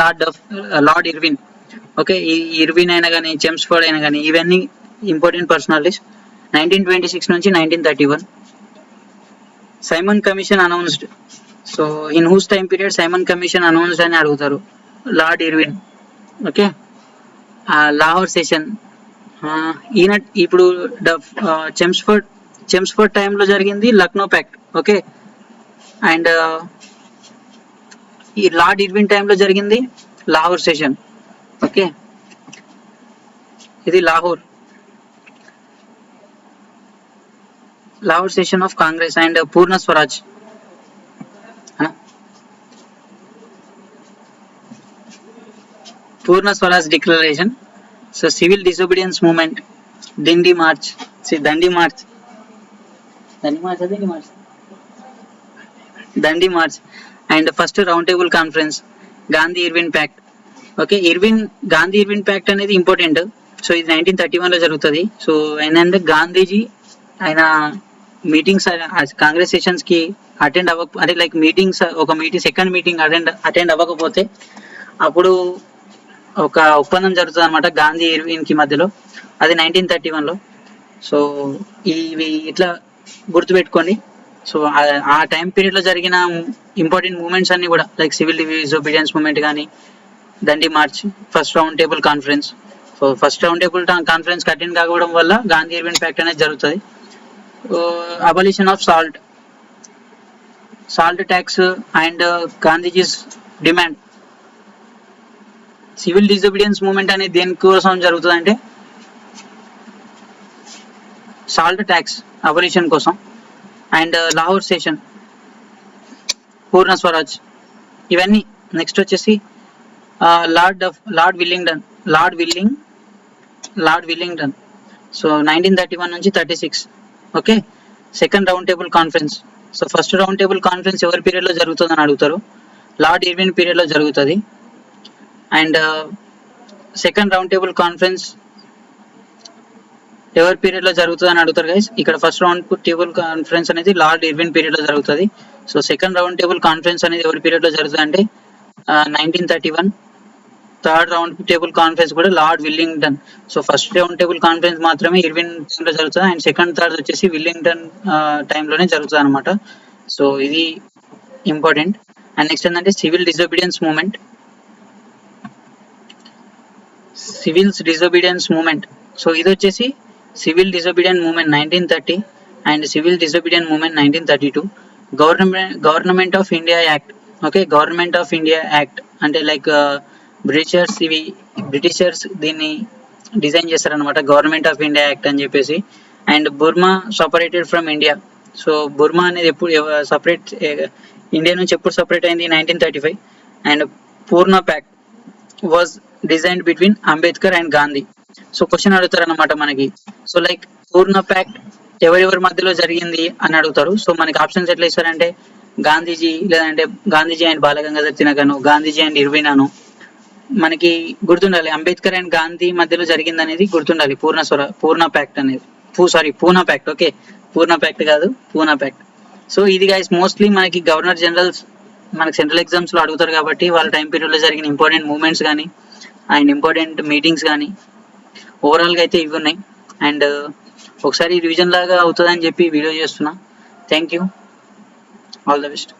లార్డ్ ఇర్విన్. ఓకే, ఈ ఇర్విన్ అయినా కానీ చెమ్స్ఫోర్డ్ అయినా కానీ ఇవన్నీ ఇంపార్టెంట్ పర్సనాలిటీస్. 1926 నుంచి 1931. Simon commission announced. So in whose time period Simon commission announced అని అడుగుతారు. Lord Irwin. Okay, Lahore session. ఈయన ఇప్పుడు చెమ్స్ఫోర్డ్ టైంలో జరిగింది లక్నో ప్యాక్ట్. ఓకే, అండ్ ఈ లార్డ్ ఇర్విన్ టైంలో జరిగింది లాహోర్ సెషన్. ఓకే, ఇది Lahore session of Congress. And Purna Swaraj, Purna Swaraj declaration. So civil disobedience movement, Dandi march, Dandi march and first round table conference, Gandhi Irwin pact. Okay, Gandhi Irwin pact అనేది important. So ఇది 1931 లో జరుగుతుంది. సో ఏంటంటే గాంధీజీ ఆయన మీటింగ్స్ కాంగ్రెస్ సెషన్స్ కి అటెండ్ అంటే లైక్ మీటింగ్స్, ఒక సెకండ్ మీటింగ్ అటెండ్ అవ్వకపోతే అప్పుడు ఒక ఒప్పందం జరుగుతుంది అనమాట గాంధీ ఇర్విన్ కి మధ్యలో. అది 1931 లో. సో ఇవి ఇట్లా గుర్తుపెట్టుకోండి. సో ఆ టైం పీరియడ్ లో జరిగిన ఇంపార్టెంట్ మూమెంట్స్ అన్ని కూడా లైక్ సివిల్ డిసోబీడియన్స్ మూమెంట్ కానీ, Dandi march, first round table conference. So first round table conference attend కాకపోవడం వల్ల గాంధీ ఇర్విన్ ప్యాక్ట్ అనేది జరుగుతుంది. Abolition of salt tax and Gandhiji's demand. Civil disobedience movement అనేది దేనికోసం జరుగుతుంది అంటే సాల్ట్ ట్యాక్స్ అబాలిషన్ కోసం. అండ్ లాహోర్ సెషన్, పూర్ణ స్వరాజ్, ఇవన్నీ. నెక్స్ట్ వచ్చేసి లార్డ్ విల్లింగ్టన్. సో 1931 నుంచి 36. Okay, second round table conference. So first round table conference ఎవరి పీరియడ్ లో జరుగుతుంది అని అడుగుతారు. లార్డ్ ఇర్విన్ పీరియడ్ లో జరుగుతుంది. And second round table conference ఎవరి పీరియడ్ లో జరుగుతుంది అని అడుగుతారు గైస్. ఇక్కడ ఫస్ట్ రౌండ్ టేబుల్ కాన్ఫరెన్స్ అనేది లార్డ్ ఇర్విన్ పీరియడ్ లో జరుగుతుంది. So second round table conference అనేది ఎవరి పీరియడ్ లో జరుగుతుంది అంటే 1931. థర్డ్ రౌండ్ టేబుల్ కాన్ఫరెన్స్ కూడా lord Willingdon. So first round table conference మాత్రమే ఇర్విన్ టైంలో జరుగుతుంది. అండ్ సెకండ్ థర్డ్ వచ్చేసి విల్లింగ్టన్ టైంలోనే జరుగుతుంది అనమాట. సో ఇది ఇంపార్టెంట్. అండ్ నెక్స్ట్ ఏంటంటే సివిల్ డిసోబీడియన్స్ మూమెంట్. సో ఇది వచ్చేసి civil disobedience movement 1930 and civil disobedience movement 1932. Government of India act. Okay, government of India act అంటే లైక్ బ్రిటిషర్స్ దీన్ని డిజైన్ చేస్తారనమాట, గవర్నమెంట్ ఆఫ్ ఇండియా యాక్ట్ అని చెప్పేసి. And Burma separated from India. So Burma అనేది ఎప్పుడు separate, ఇండియా నుంచి ఎప్పుడు సపరేట్ అయింది 1935. And Purna pact was designed between Ambedkar and Gandhi. So question అడుగుతారు అనమాట మనకి. సో లైక్ పూర్ణ ప్యాక్ట్ ఎవరెవరి మధ్యలో జరిగింది అని అడుగుతారు. సో మనకి ఆప్షన్స్ ఎట్లా ఇస్తారంటే గాంధీజీ, లేదంటే Gandhiji and Balgangadhar Tilak, Gandhiji and Irwin అను. మనకి గుర్తుండాలి అంబేద్కర్ అండ్ గాంధీ మధ్యలో జరిగింది అనేది గుర్తుండాలి. పూర్ణ ప్యాక్ట్ అనేది పూనా ప్యాక్ట్. ఓకే, పూర్ణ ప్యాక్ట్ కాదు, పూనా ప్యాక్ట్. సో ఇది గైస్ మోస్ట్లీ మనకి గవర్నర్ జనరల్స్ మనకి సెంట్రల్ ఎగ్జామ్స్ లో అడుగుతారు కాబట్టి వాళ్ళ టైం పీరియడ్ లో జరిగిన ఇంపార్టెంట్ మూమెంట్స్ కానీ అండ్ ఇంపార్టెంట్ మీటింగ్స్ కానీ ఓవరాల్ గా అయితే ఇవి ఉన్నాయి. అండ్ ఒకసారి రివిజన్ లాగా అవుతుందని చెప్పి వీడియో చేస్తున్నా. Thank you, all the best.